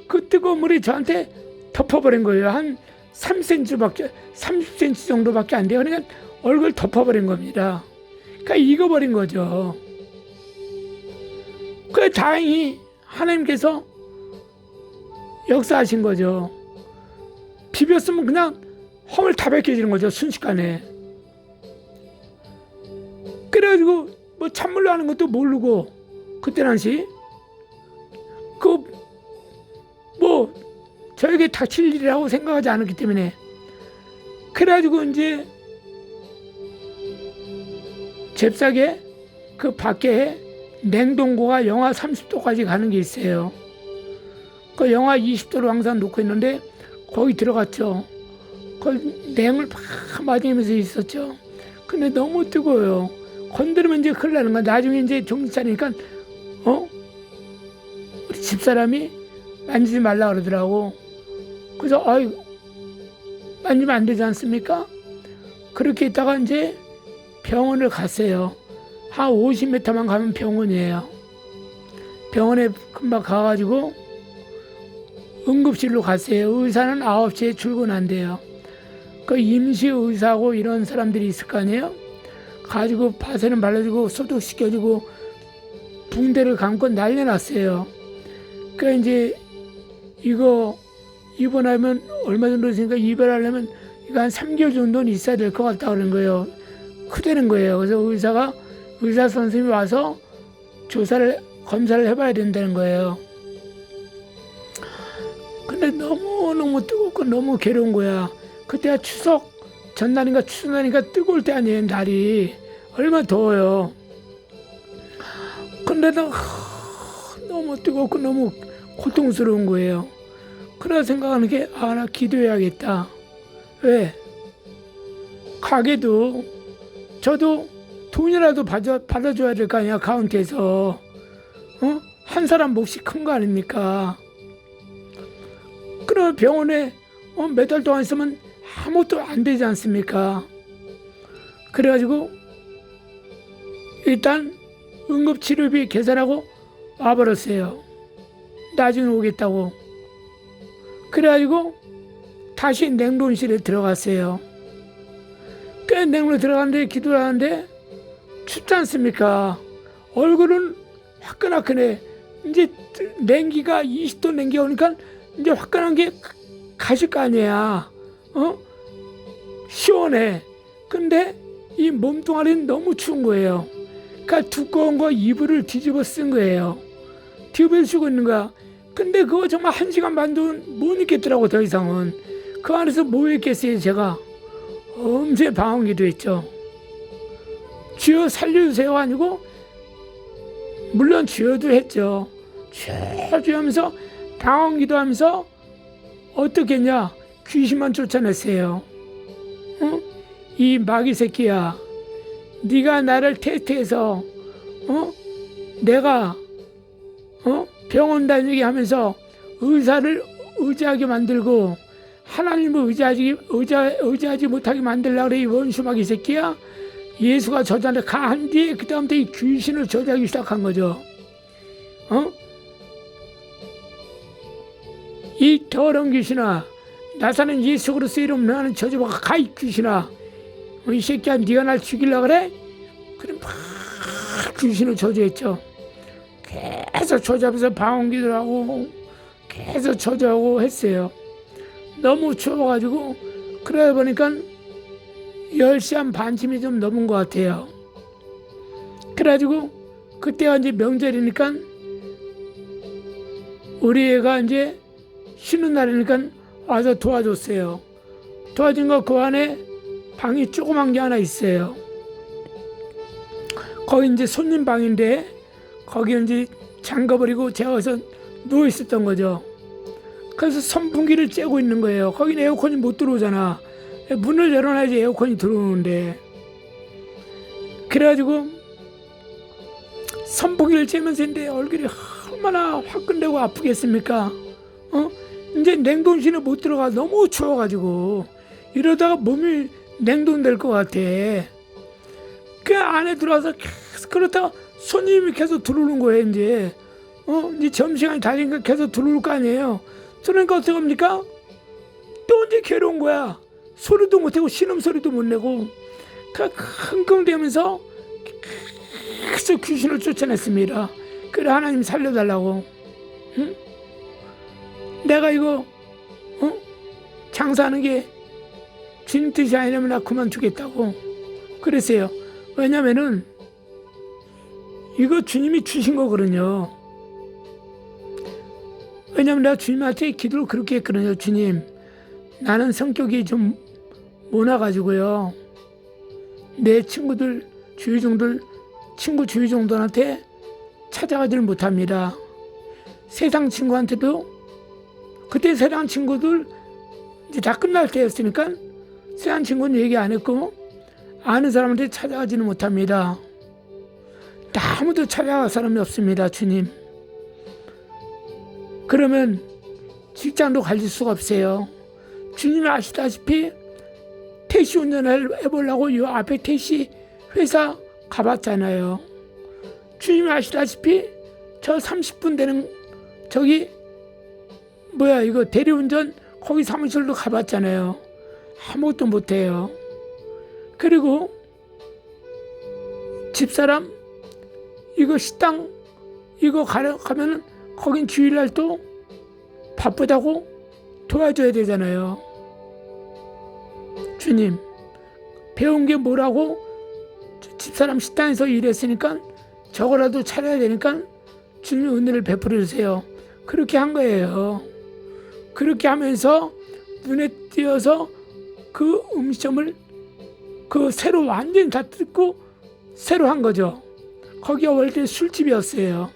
그 뜨거운 물이 저한테 덮어버린 거예요. 한 3cm밖에, 30cm 정도밖에 안 돼요. 그러니까 얼굴 덮어버린 겁니다. 그러니까 익어버린 거죠. 그래 다행히 하나님께서 역사하신 거죠. 비볐으면 그냥 험을 다 벗겨지는 거죠. 순식간에. 그래가지고 뭐 찬물로 하는 것도 모르고 그때 당시 뭐 저에게 닥칠 일이라고 생각하지 않았기 때문에. 그래가지고 이제 잽싸게 그 밖에 냉동고가 영하 30도까지 가는 게 있어요. 그 영하 20도로 항상 놓고 있는데 거기 들어갔죠. 거기 냉을 막 맞으면서 있었죠. 근데 너무 뜨거워요. 건드리면 이제 큰일 나는 거야. 나중에 이제 정신 차리니까 우리 집사람이 만지지 말라 그러더라고. 그래서 만지면 안 되지 않습니까? 그렇게 있다가 이제 병원을 갔어요. 한 50m만 가면 병원이에요. 병원에 금방 가가지고 응급실로 갔어요. 의사는 9시에 출근한대요. 그 임시 의사고 이런 사람들이 있을 거 아니에요? 가지고 바세린 발라주고 소독시켜주고 붕대를 감고 난리 났어요. 그러니까 이제 이거 입원하면 얼마 정도 있으니까 입원하려면 이거 한 3개월 정도는 있어야 될 것 같다 그런 거예요. 크다는 거예요. 그래서 의사 선생님이 와서 검사를 해봐야 된다는 거예요. 근데 너무 뜨겁고 너무 괴로운 거야. 그때가 추석 전날인가 추석날인가 뜨거울 때 아니에요. 날이 얼마나 더워요. 근데도 너무 뜨겁고 너무 고통스러운 거예요. 그래서 생각하는 게 나 기도해야겠다. 왜? 가게도 저도 돈이라도 받아줘야 될 거 아니야. 카운트에서 한 사람 몫이 큰 거 아닙니까? 그럼 병원에 몇 달 동안 있으면 아무것도 안 되지 않습니까? 그래가지고 일단 응급치료비 계산하고 와버렸어요. 나중에 오겠다고. 그래가지고 다시 냉동실에 들어갔어요. 꽤 냉동실에 들어갔는데 기도를 하는데 춥지 않습니까? 얼굴은 화끈화끈해. 이제 냉기가 20도 냉기가 오니까 이제 화끈한 게 가실 거 아니야. 시원해. 근데 이 몸뚱아리는 너무 추운 거예요. 그러니까 두꺼운 거 이불을 뒤집어 쓴 거예요. 뒤집어 쓰고 있는 거야. 근데 그거 정말 1시간 반도 못 있겠더라고. 더 이상은 그 안에서 뭐 했겠어요. 제가 엄청 방황기도 했죠. 주여 살려주세요 아니고 물론 주여도 했죠. 주여 하면서 방황기도 하면서 어떻게 했냐. 귀신만 쫓아냈어요. 이 마귀 새끼야, 네가 나를 테스트해서 내가 병원 다니게 하면서 의사를 의지하게 만들고 하나님을 의지하지 못하게 만들려고 그래. 이 원수마귀 새끼야. 예수가 저자한테 간 뒤에 그 다음부터 이 귀신을 저주하기 시작한 거죠. 이 더러운 귀신아, 나사는 예수 그리스도 이름 너는 저주받아 가. 이 귀신아, 이 새끼야, 네가 날 죽이려고 그래? 그럼 막 귀신을 저주했죠. 계속 저주하면서 방언기도 하고 계속 저주하고 했어요. 너무 추워가지고 그러다 보니까 10시 한 반쯤이 좀 넘은 것 같아요. 그래가지고 그때가 이제 명절이니까 우리 애가 이제 쉬는 날이니까 와서 도와줬어요. 도와준 거 그 안에 방이 조그만 게 하나 있어요. 거기 이제 손님 방인데 거기 이제 잠가버리고 제가 가서 누워 있었던 거죠. 그래서 선풍기를 쬐고 있는 거예요. 거긴 에어컨이 못 들어오잖아. 문을 열어놔야지 에어컨이 들어오는데. 그래가지고 선풍기를 쬐면서 있는데 얼굴이 얼마나 화끈되고 아프겠습니까? 이제 냉동실에 못 들어가. 너무 추워가지고 이러다가 몸이 냉동될 것 같아. 그 안에 들어와서 계속 그렇다가 손님이 계속 들어오는 거예요. 이제 이제 점심시간이 다 되니까 계속 들어올 거 아니에요. 그러니까 어떻게 합니까? 또 이제 괴로운 거야. 소리도 못하고 신음소리도 못 내고 흥흥대면서 계속 귀신을 쫓아냈습니다. 그래 하나님 살려달라고. 응? 내가 이거 장사하는 게 주님 뜻이 아니라면 나 그만두겠다고 그랬어요. 왜냐면은 이거 주님이 주신 거거든요. 왜냐면 내가 주님한테 기도를 그렇게 했거든요. 주님, 나는 성격이 좀 모나가지고요, 내 친구들 친구 주위 정도한테 찾아가지를 못합니다. 세상 친구한테도 그때 세상 친구들 이제 다 끝날 때였으니까 세상 친구는 얘기 안 했고 아는 사람한테 찾아가지는 못합니다. 아무도 찾아갈 사람이 없습니다. 주님. 그러면 직장도 가질 수가 없어요. 주님이 아시다시피 택시 운전을 해보려고 요 앞에 택시 회사 가봤잖아요. 주님이 아시다시피 저 30분 되는 저기 이거 대리운전 거기 사무실도 가봤잖아요. 아무것도 못해요. 그리고 집사람 이거 식당 이거 가면은 거긴 주일날 또 바쁘다고 도와줘야 되잖아요. 주님, 배운 게 뭐라고? 집사람 식당에서 일했으니까 저거라도 차려야 되니까 주님 은혜를 베풀어 주세요. 그렇게 한 거예요. 그렇게 하면서 눈에 띄어서 그 음식점을 새로 완전히 다 뜯고 새로 한 거죠. 거기가 원래 술집이었어요.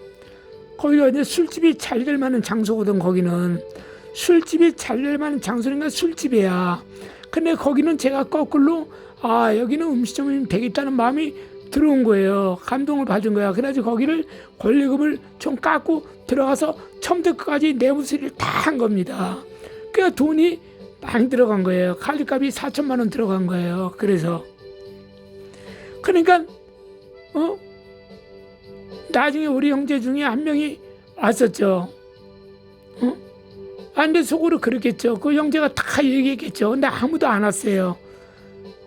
거기가 이제 술집이 잘 될 만한 장소거든. 거기는 술집이 잘 될 만한 장소니까 술집이야. 근데 거기는 제가 거꾸로 여기는 음식점이 되겠다는 마음이 들어온 거예요. 감동을 받은 거야. 그래가지고 거기를 권리금을 좀 깎고 들어가서 처음부터 끝까지 내부수리를 다 한 겁니다. 그러니까 돈이 많이 들어간 거예요. 칼리값이 4천만 원 들어간 거예요. 그래서 그러니까 나중에 우리 형제 중에 한 명이 왔었죠. 근데 속으로 그랬겠죠. 그 형제가 다 얘기했겠죠. 근데 아무도 안 왔어요.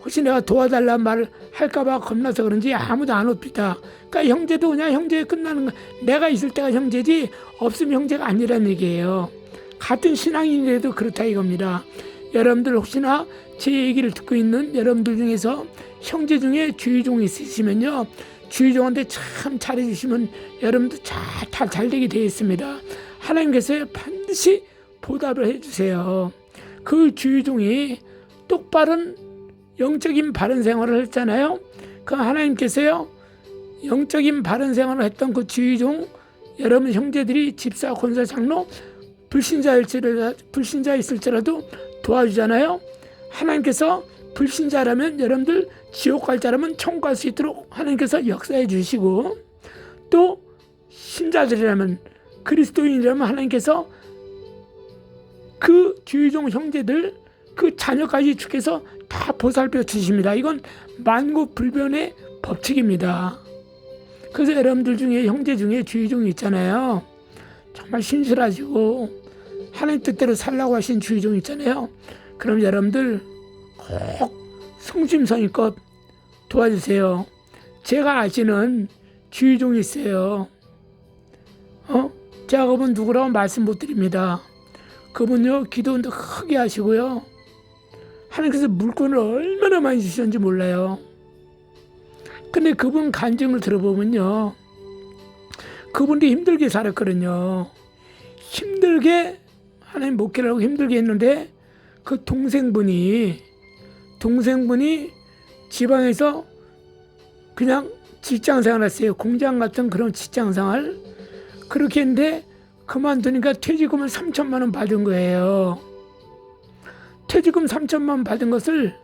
혹시 내가 도와달라는 말을 할까봐 겁나서 그런지 아무도 안 옵니다. 그러니까 형제도 그냥 형제 끝나는 거. 내가 있을 때가 형제지 없으면 형제가 아니라는 얘기예요. 같은 신앙인이라도 그렇다 이겁니다. 여러분들 혹시나 제 얘기를 듣고 있는 여러분들 중에서 형제 중에 주의종이 있으시면요. 주의종한테 참 잘해주시면 여러분도 다 잘되게 되어 있습니다. 하나님께서 반드시 보답을 해주세요. 그 주의종이 똑바른 영적인 바른 생활을 했잖아요. 그 하나님께서요. 영적인 바른 생활을 했던 그 주의종 여러분 형제들이 집사, 권사, 장로 불신자 있을지라도 도와주잖아요. 하나님께서 불신자라면 여러분들 지옥 갈 자라면 천국 갈 수 있도록 하나님께서 역사해 주시고 또 신자들이라면 그리스도인이라면 하나님께서 그 주의종 형제들 그 자녀까지 주께서 다 보살펴 주십니다. 이건 만고불변의 법칙입니다. 그래서 여러분들 중에 형제 중에 주의종이 있잖아요. 정말 신실하시고 하나님 뜻대로 살라고 하신 주의종 있잖아요. 그럼 여러분들 꼭 성심성의껏 도와주세요. 제가 아시는 주의종이 있어요. 제가 그분 누구라고 말씀 못 드립니다. 그분요 기도원도 크게 하시고요. 하나님께서 물건을 얼마나 많이 주셨는지 몰라요. 근데 그분 간증을 들어보면요. 그분도 힘들게 살았거든요. 힘들게 하나님 목회를 하고 힘들게 했는데 그 동생분이 지방에서 그냥 직장생활 했어요. 공장 같은 그런 직장생활. 그렇게 했는데 그만두니까 퇴직금을 3천만 원 받은 거예요. 퇴직금 3천만 원 받은 것을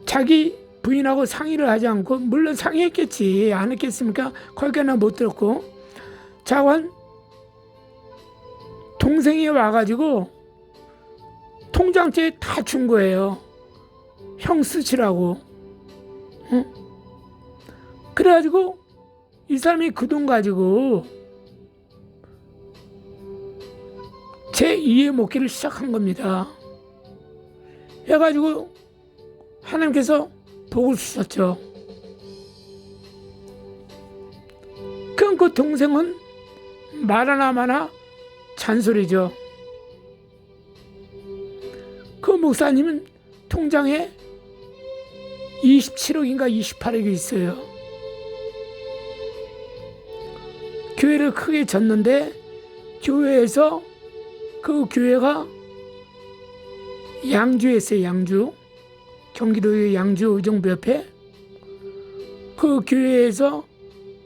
자기 부인하고 상의를 하지 않고, 물론 상의했겠지. 안 했겠습니까? 거기까지나 못 들었고, 자관 동생이 와가지고 통장채에 다 준 거예요. 형 쓰시라고. 그래가지고 이 사람이 그 돈 가지고 제2의 목회를 시작한 겁니다. 해가지고 하나님께서 복을 주셨죠. 그럼 그 동생은 말 하나 마나 잔소리죠. 그 목사님은 통장에 27억인가 28억이 있어요. 교회를 크게 졌는데 교회에서 그 교회가 양주에 있어요. 양주. 경기도의 양주 의정부 옆에 그 교회에서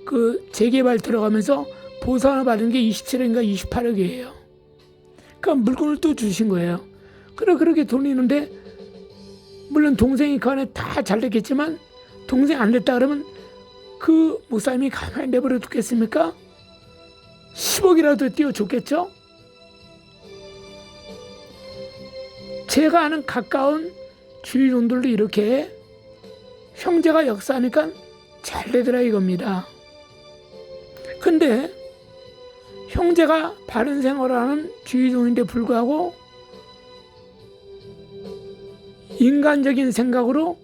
그 재개발 들어가면서 보상을 받은 게 27억인가 28억이에요. 그 물건을 또 주신 거예요. 그래 그렇게 돌리는데 물론 동생이 그 안에 다 잘 됐겠지만 동생 안 됐다 그러면 그 목사님이 가만히 내버려 두겠습니까? 10억이라도 띄워줬겠죠? 제가 아는 가까운 주위종들도 이렇게 형제가 역사하니까 잘 되더라 이겁니다. 근데 형제가 바른 생활하는 주의종인데 불구하고 인간적인 생각으로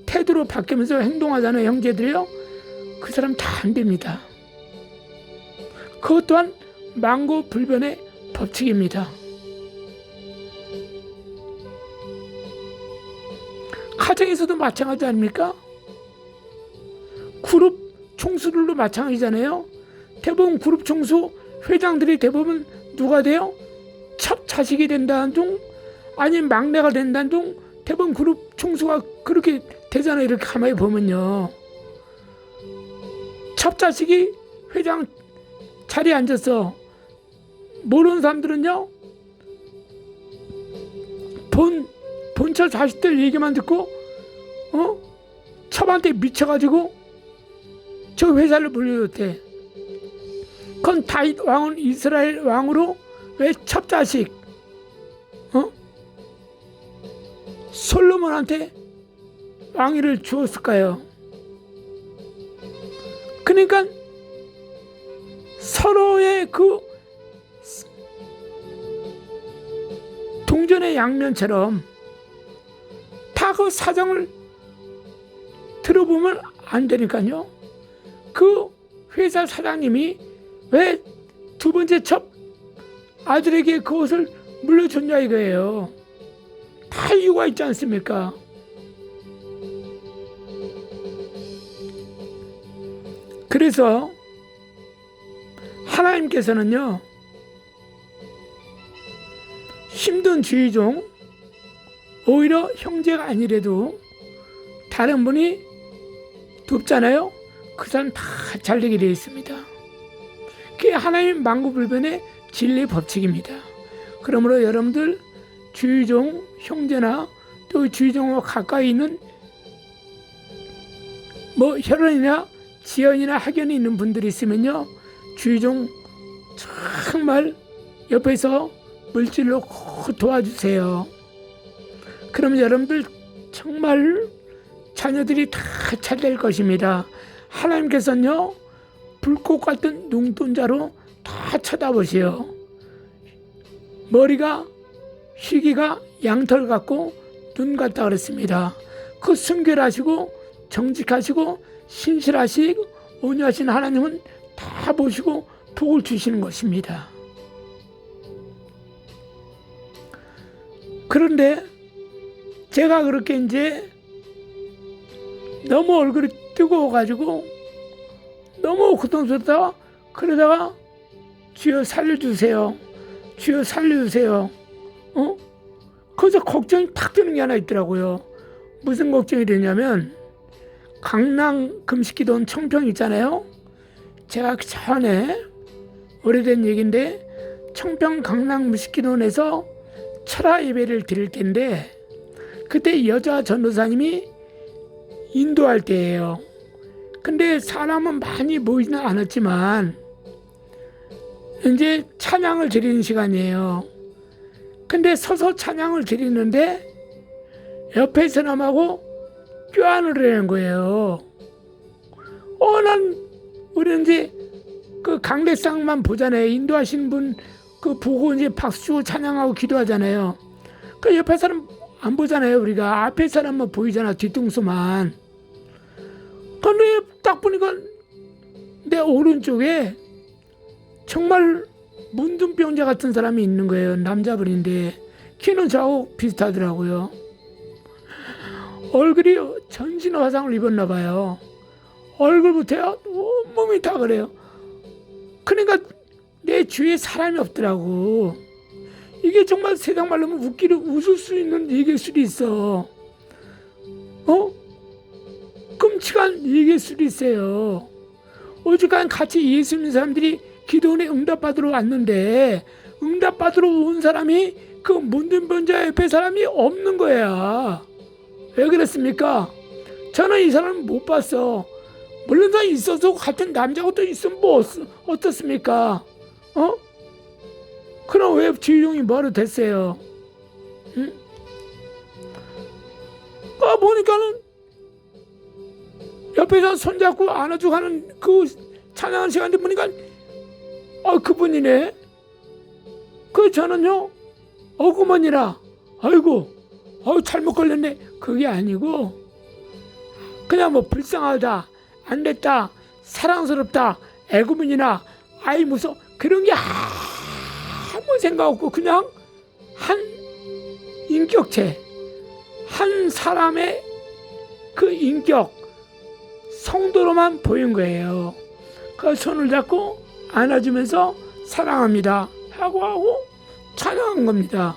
태도로 바뀌면서 행동하잖아요. 형제들이요. 그 사람 다 안 됩니다. 그것 또한 만고불변의 법칙입니다. 가정에서도 마찬가지 아닙니까? 그룹 총수들도 마찬가지잖아요. 대부분 그룹 총수 회장들이 대부분 누가 돼요? 첫 자식이 된다는 둥 아니면 막내가 된다는 둥 대부분 그룹 총수가 그렇게 되잖아요. 이렇게 가만히 보면요. 첫 자식이 회장 자리에 앉았어. 모르는 사람들은요. 본처 자식들 얘기만 듣고 첩한테 미쳐가지고 저 회사를 물려줬대. 그건 다윗 왕은 이스라엘 왕으로 왜 첫 자식 솔로몬한테 왕위를 주었을까요? 그러니까 서로의 그 동전의 양면처럼 다 그 사정을 들어보면 안 되니까요. 그 회사 사장님이 왜 두 번째 첩 아들에게 그것을 물려줬냐 이거예요. 다 이유가 있지 않습니까? 그래서 하나님께서는요, 힘든 주의종, 오히려 형제가 아니래도 다른 분이 돕잖아요. 그 사람 다 잘되게 되어 있습니다. 그게 하나님 만고불변의 진리 법칙입니다. 그러므로 여러분들 주의종 형제나 또 주의종과 가까이 있는 뭐 혈연이나 지연이나 학연이 있는 분들이 있으면요, 주의종 정말 옆에서 물질로 도와주세요. 그러면 여러분들 정말 자녀들이 다 잘 될 것입니다. 하나님께서는요, 불꽃 같은 눈동자로 다 쳐다보세요. 머리가 희귀가 양털 같고 눈 같다 그랬습니다. 그 순결하시고 정직하시고 신실하시고 온유하신 하나님은 다 보시고 복을 주시는 것입니다. 그런데 제가 그렇게 이제 너무 얼굴이 뜨거워가지고 너무 고통스럽다가 그러다가 주여 살려주세요. 주여 살려주세요. 거기서 걱정이 탁 드는 게 하나 있더라고요. 무슨 걱정이 되냐면 강남 금식기도원 청평 있잖아요. 제가 그 전에 오래된 얘기인데 청평 강남 금식기도원에서 철야 예배를 드릴 텐데 그때 여자 전도사님이 인도할 때예요. 근데 사람은 많이 모이지는 않았지만 이제 찬양을 드리는 시간이에요. 근데 서서 찬양을 드리는데 옆에 사람하고 껴안을 하는 거예요. 난 우리 이제 그 강대상만 보잖아요. 인도하신 분 그 보고 이제 박수 치고 찬양하고 기도하잖아요. 그 옆에 사람 안 보잖아요. 우리가 앞에 사람만 보이잖아. 뒤통수만. 근데 딱 보니까 내 오른쪽에 정말 문둥병자 같은 사람이 있는 거예요. 남자분인데 키는 저하고 비슷하더라고요. 얼굴이 전신 화상을 입었나 봐요. 얼굴부터요 온몸이 다 그래요. 그러니까 내 주위에 사람이 없더라고. 이게 정말 세상 말로 하면 웃을 수 있는 얘기일 수도 있어. 끔찍한 얘기일 수도 있어요. 오죽한 같이 예수 믿는 사람들이 기도원에 응답받으러 왔는데 응답받으러 온 사람이 그 문둥병자 옆에 사람이 없는 거야. 왜 그랬습니까? 저는 이 사람을 못 봤어. 물론 다 있어서 같은 남자가 또 있으면 뭐 어떻습니까? 그럼 왜 주인공이 뭐로 됐어요? 응? 보니까는 옆에서 손잡고 안아주고 하는 그 찬양하는 시간에 보니까 그분이네. 저는요 어구머니라 아이고 잘못 걸렸네 그게 아니고 그냥 뭐 불쌍하다 안됐다 사랑스럽다 애구머니나 아이 무서워 그런 게 아무 생각 없고 그냥 한 인격체 한 사람의 그 인격 성도로만 보인 거예요. 그 손을 잡고 안아주면서 사랑합니다 하고 찬양한 겁니다.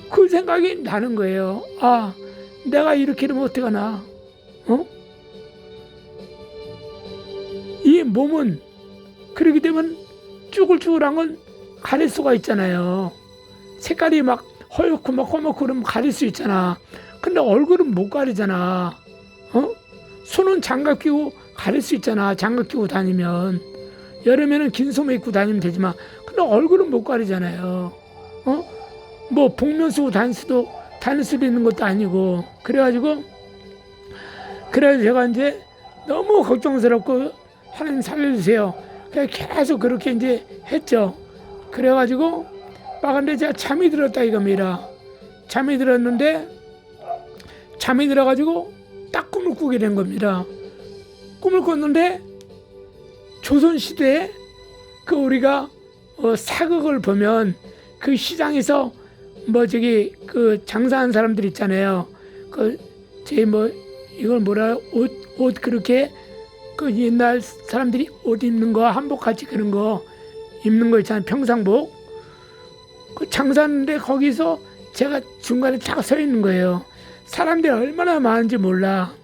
그 생각이 나는 거예요. 내가 이렇게 되면 어떡하나. 이 몸은 그렇게 되면 쭈글쭈글한 건 가릴 수가 있잖아요. 색깔이 막 허옇고 막 검고 그러면 가릴 수 있잖아. 근데 얼굴은 못 가리잖아. 손은 장갑 끼고 가릴 수 있잖아. 장갑 끼고 다니면. 여름에는 긴 소매 입고 다니면 되지만 근데 얼굴은 못 가리잖아요. 뭐 복면 쓰고 다닐 수도 있는 것도 아니고 그래가지고 제가 이제 너무 걱정스럽고 하나님 살려주세요. 그냥 계속 그렇게 이제 했죠. 그래가지고 근데 제가 잠이 들었다 이겁니다. 잠이 들어가지고 딱 꿈을 꾸게 된 겁니다. 꿈을 꿨는데 조선시대에 우리가 사극을 보면 그 시장에서 그 장사하는 사람들 있잖아요. 이걸 옷 그렇게 그 옛날 사람들이 옷 입는 거 한복 같이 그런 거 입는 거 있잖아요. 평상복. 그 장사하는데 거기서 제가 중간에 딱 서 있는 거예요. 사람들이 얼마나 많은지 몰라.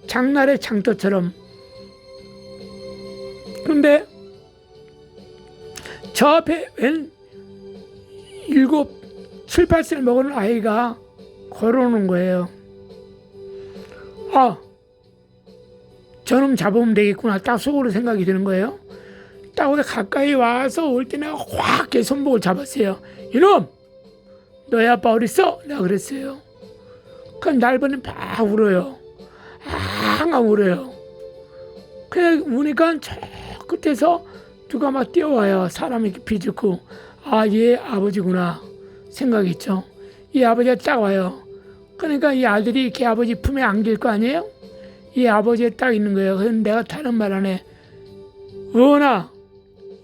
장날의 장터처럼. 그런데 저 앞에 웬 7, 7, 8살 먹은 아이가 걸어오는 거예요. 저놈 잡으면 되겠구나. 딱 속으로 생각이 드는 거예요. 딱 가까이 와서 올 때 내가 확 걔 손목을 잡았어요. 이놈! 너희 아빠 어딨어? 내가 그랬어요. 그럼 날 보니 막 울어요. 앙앙 울어요. 그냥 우니까 저 끝에서 누가 막 뛰어와요. 사람이 이렇게 비집고 얘 아버지구나 생각했죠. 이 아버지가 딱 와요. 그러니까 이 아들이 걔 아버지 품에 안길 거 아니에요? 이 아버지에 딱 있는 거예요. 그래서 내가 다른 말 안 해.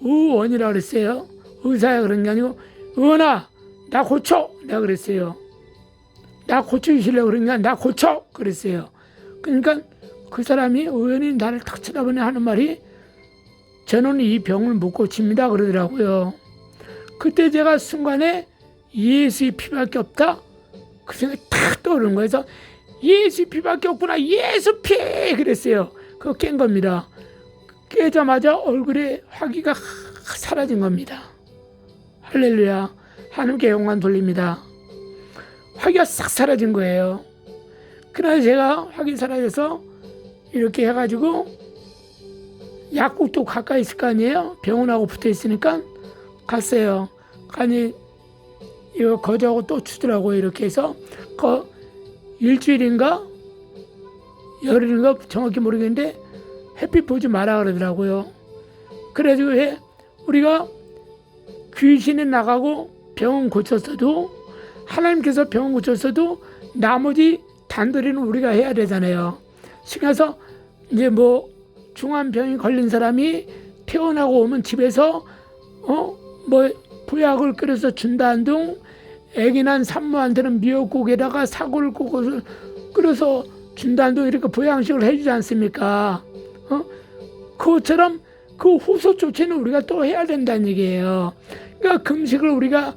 의원이라 그랬어요. 의사야 그런 게 아니고 의원아 나 고쳐 내가 그랬어요. 나 고쳐주시려고 그러니까 나 고쳐 그랬어요. 그러니까 그 사람이 의원이 나를 탁 쳐다보니 하는 말이 저는 이 병을 못 고칩니다 그러더라고요. 그때 제가 순간에 예수의 피밖에 없다 그 생각이 탁 떠오르는 거예요. 그래서 예수의 피밖에 없구나 예수 피 그랬어요. 그거 깬 겁니다. 깨자마자 얼굴에 화기가 사라진 겁니다. 할렐루야. 하나님께 영광 돌립니다. 화기가 싹 사라진 거예요. 그래서 제가 화기 사라져서 이렇게 해가지고 약국도 가까이 있을 거 아니에요. 병원하고 붙어 있으니까 갔어요. 가니 이거 거저하고 또 주더라고요. 이렇게 해서 일주일인가 열흘인가 정확히 모르겠는데 햇빛 보지 마라 그러더라고요. 그래가지고 우리가 귀신이 나가고 병원 고쳤어도 하나님께서 병원 고쳤어도 나머지 단도리는 우리가 해야 되잖아요. 그래서 이제 중환병이 걸린 사람이 퇴원하고 오면 집에서 부약을 끓여서 준다 한둥 애기 난 산모한테는 미역국에다가 사골을 끓여서 준다 한둥 이렇게 보양식을 해주지 않습니까? 그것처럼 그 후속 조치는 우리가 또 해야 된다는 얘기예요. 그러니까 금식을 우리가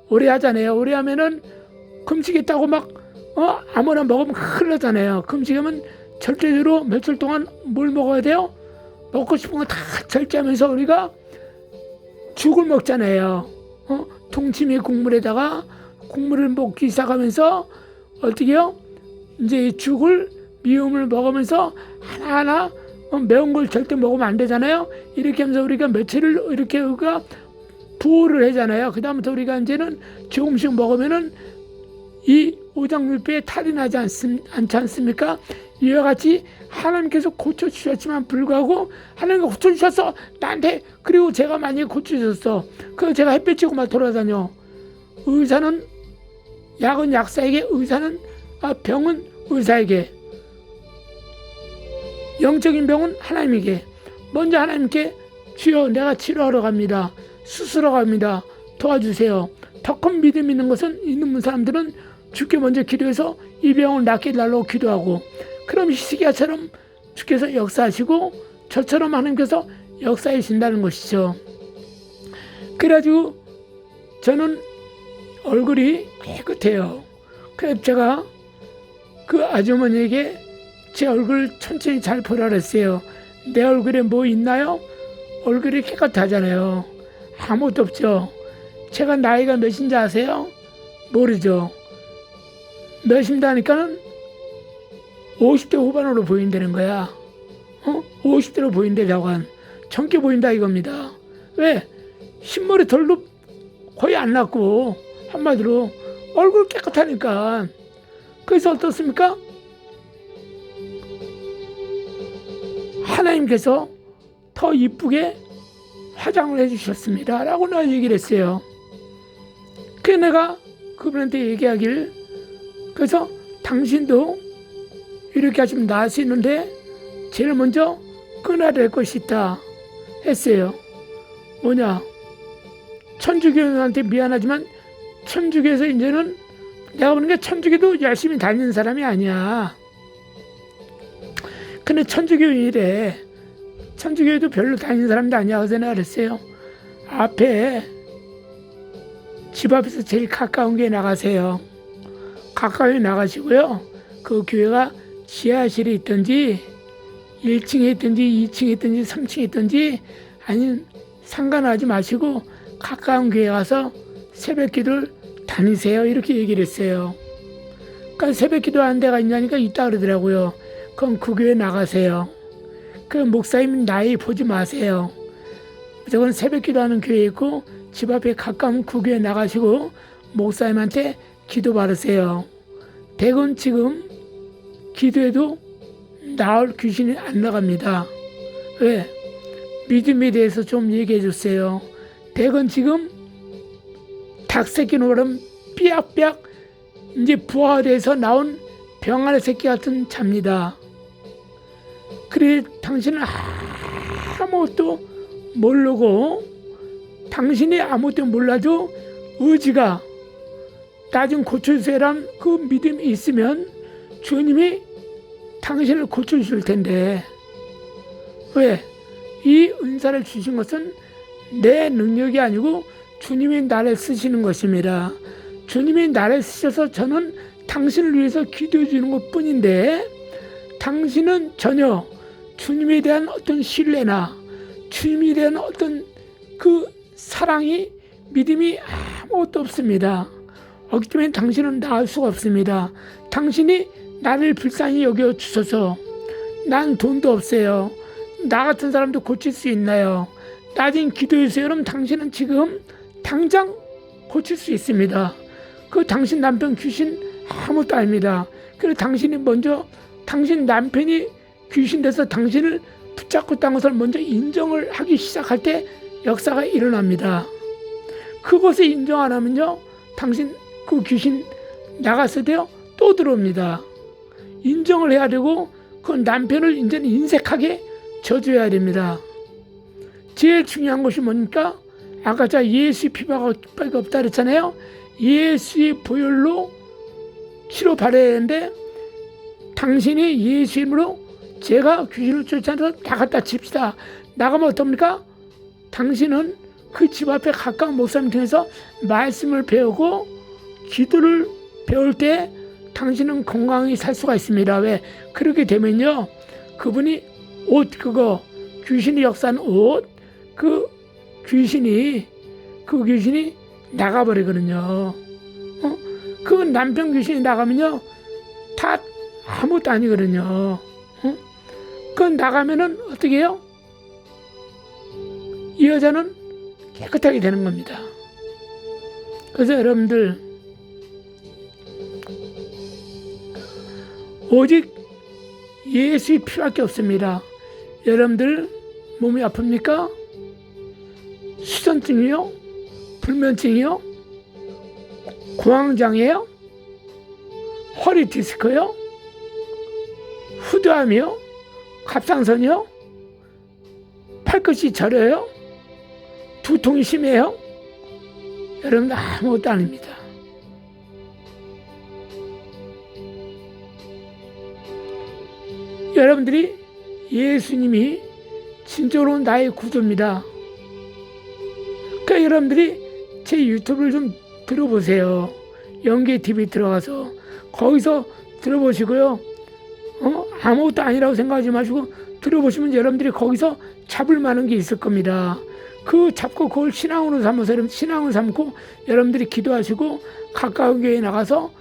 오래 하잖아요. 오래 하면은 금식했다고 막 아무나 먹으면 큰일 나잖아요. 금식하면 절대적으로 며칠 동안 뭘 먹어야 돼요? 먹고 싶은 거 다 절제하면서 우리가 죽을 먹잖아요. 동치미 국물에다가 국물을 먹기 시작하면서 어떻게 해요? 이제 이 죽을 미음을 먹으면서 하나하나 매운 걸 절대 먹으면 안 되잖아요. 이렇게 하면서 우리가 며칠을 이렇게 우리가 부호를 하잖아요. 그 다음부터 우리가 이제는 조금씩 먹으면은 이 오장육부에 탈이 나지 않지 않습니까? 이와 같이 하나님께서 고쳐주셨지만 불구하고 하나님께서 고쳐주셨어 나한테. 그리고 제가 만약에 고쳐주셨어, 그거 제가 햇볕 쬐고 막 돌아다녀. 의사는 약은 약사에게, 병은 의사에게, 영적인 병은 하나님에게. 먼저 하나님께 주여 내가 치료하러 갑니다, 수술하러 갑니다, 도와주세요. 더 큰 믿음 있는 것은 있는 사람들은 주께 먼저 기도해서 이 병을 낫게 해달라고 기도하고, 그럼 히스기야처럼 주께서 역사하시고 저처럼 하나님께서 역사하신다는 것이죠. 그래가지고 저는 얼굴이 깨끗해요. 그래서 제가 그 아주머니에게 제 얼굴 천천히 잘 보라 그랬어요. 내 얼굴에 뭐 있나요? 얼굴이 깨끗하잖아요. 아무것도 없죠. 제가 나이가 몇인지 아세요? 모르죠. 몇인다 하니까는 50대 후반으로 보인다는 거야. 50대로 보인다고 한 젊게 보인다 이겁니다. 왜? 흰머리 덜도 거의 안 났고, 한마디로 얼굴 깨끗하니까. 그래서 어떻습니까? 하나님께서 더 이쁘게 화장을 해주셨습니다 라고 나 얘기를 했어요. 그래서 내가 그분한테 얘기하길, 그래서 당신도 이렇게 하시면 나을 수 있는데 제일 먼저 끊어야 될 것이 있다 했어요. 뭐냐? 천주교한테 미안하지만 천주교에서 이제는 내가 보는 게 천주교도 열심히 다니는 사람이 아니야. 근데 천주교인이래. 천주교에도 별로 다니는 사람도 아니야. 그래서 내가 그랬어요. 앞에 집 앞에서 제일 가까운 게 나가세요. 가까이 나가시고요. 그 교회가 지하실에 있든지 1층에 있든지 2층에 있든지 3층에 있든지 아니면 상관하지 마시고 가까운 교회 가서 새벽 기도를 다니세요. 이렇게 얘기를 했어요. 그러니까 새벽 기도 하는 데가 있냐니까 있다 그러더라고요. 그럼 그 교회 나가세요. 그 목사님 나이 보지 마세요. 무조건 새벽 기도하는 교회 있고 집 앞에 가까운 그 교회 나가시고 목사님한테 기도 받으세요. 대건 지금 기도해도 나올 귀신이 안 나갑니다. 왜? 믿음에 대해서 좀 얘기해 주세요. 대건 지금 닭새끼 노름 삐약삐약 이제 부화돼서 나온 병아리 새끼 같은 잡니다. 그래 당신은 아무것도 모르고, 당신이 아무것도 몰라도 의지가 나 좀 고쳐주세요란 그 믿음이 있으면 주님이 당신을 고쳐줄 텐데, 왜? 이 은사를 주신 것은 내 능력이 아니고 주님이 나를 쓰시는 것입니다. 주님이 나를 쓰셔서 저는 당신을 위해서 기도해 주는 것 뿐인데, 당신은 전혀 주님에 대한 어떤 신뢰나 주님에 대한 어떤 그 사랑이, 믿음이 아무것도 없습니다. 그렇기 때문에 당신은 나을 수가 없습니다. 당신이 나를 불쌍히 여겨 주셔서, 난 돈도 없어요, 나 같은 사람도 고칠 수 있나요? 나 좀 기도해 주세요. 그럼 당신은 지금 당장 고칠 수 있습니다. 그 당신 남편 귀신 아무것도 아닙니다. 그래서 당신이 먼저 당신 남편이 귀신 돼서 당신을 붙잡고 있다는 것을 먼저 인정을 하기 시작할 때 역사가 일어납니다. 그것을 인정 안 하면요, 당신 그 귀신 나갔을 때요 또 들어옵니다. 인정을 해야 되고 그 남편을 이제는 인색하게 져줘야 됩니다. 제일 중요한 것이 뭡니까? 아까 제가 예수의 피밖에 없다 그랬잖아요. 예수의 보혈로 치료받아야 하는데, 당신이 예수 이름으로 제가 귀신을 쫓아내서 나갔다 칩시다. 나가면 어떻습니까? 당신은 그 집 앞에 가까운 목사님 통해서 말씀을 배우고 기도를 배울 때 당신은 건강히 살 수가 있습니다. 왜? 그렇게 되면요, 그분이 옷, 그거 귀신이 역사한 옷, 그 귀신이 나가버리거든요. 그 남편 귀신이 나가면요, 다 아무것도 아니거든요. 그 나가면은 어떻게 해요? 이 여자는 깨끗하게 되는 겁니다. 그래서 여러분들, 오직 예수의 필요할 없습니다. 여러분들 몸이 아픕니까? 수전증이요? 불면증이요? 공황장애요? 허리 디스크요? 후두암이요? 갑상선이요? 팔끝이 저려요? 두통이 심해요? 여러분 아무것도 아닙니다. 여러분들이 예수님이 진짜로 나의 구주입니다. 그러니까 여러분들이 제 유튜브를 좀 들어보세요. 연계TV 들어가서 거기서 들어보시고요. 아무것도 아니라고 생각하지 마시고 들어보시면 여러분들이 거기서 잡을 만한 게 있을 겁니다. 그 잡고 그걸 신앙으로 삼아서 신앙을 삼고 여러분들이 기도하시고 가까운 교회에 나가서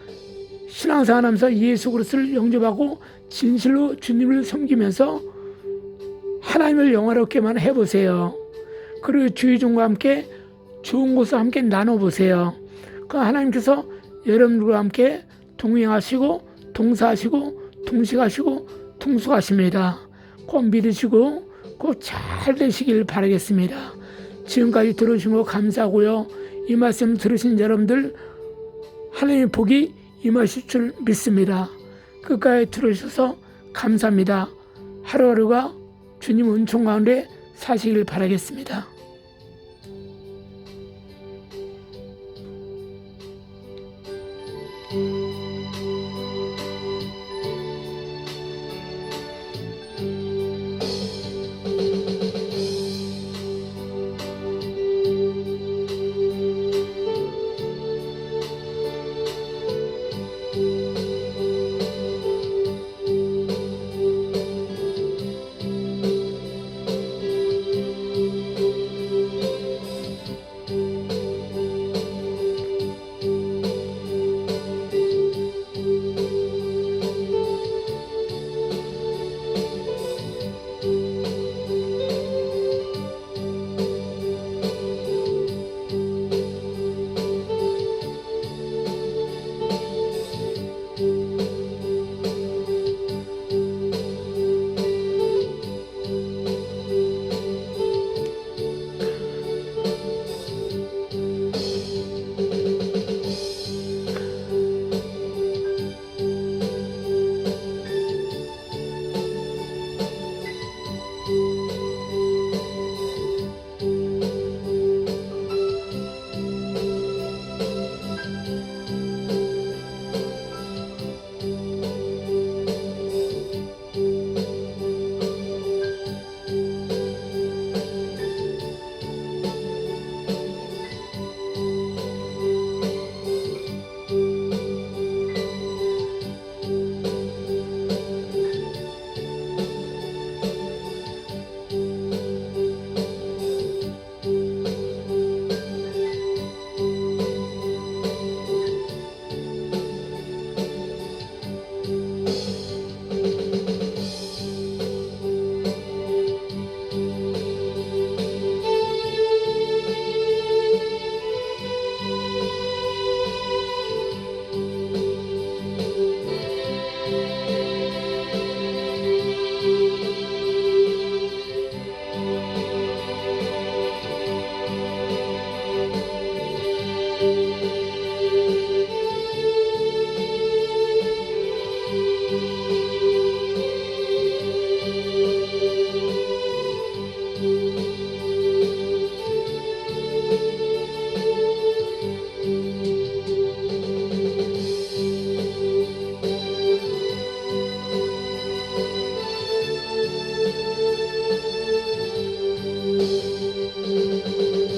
신앙생활 하면서 예수 그리스도를 영접하고 진실로 주님을 섬기면서 하나님을 영화롭게만 해보세요. 그리고 주의종과 함께 좋은 곳을 함께 나눠보세요. 그 하나님께서 여러분들과 함께 동행하시고 동사하시고 동식하시고 동수하십니다. 꼭 믿으시고 꼭 잘 되시길 바라겠습니다. 지금까지 들으신 거 감사하고요. 이 말씀 들으신 여러분들 하나님의 복이 임하실 줄 믿습니다. 끝까지 들으셔서 감사합니다. 하루하루가 주님 은총 가운데 사시길 바라겠습니다.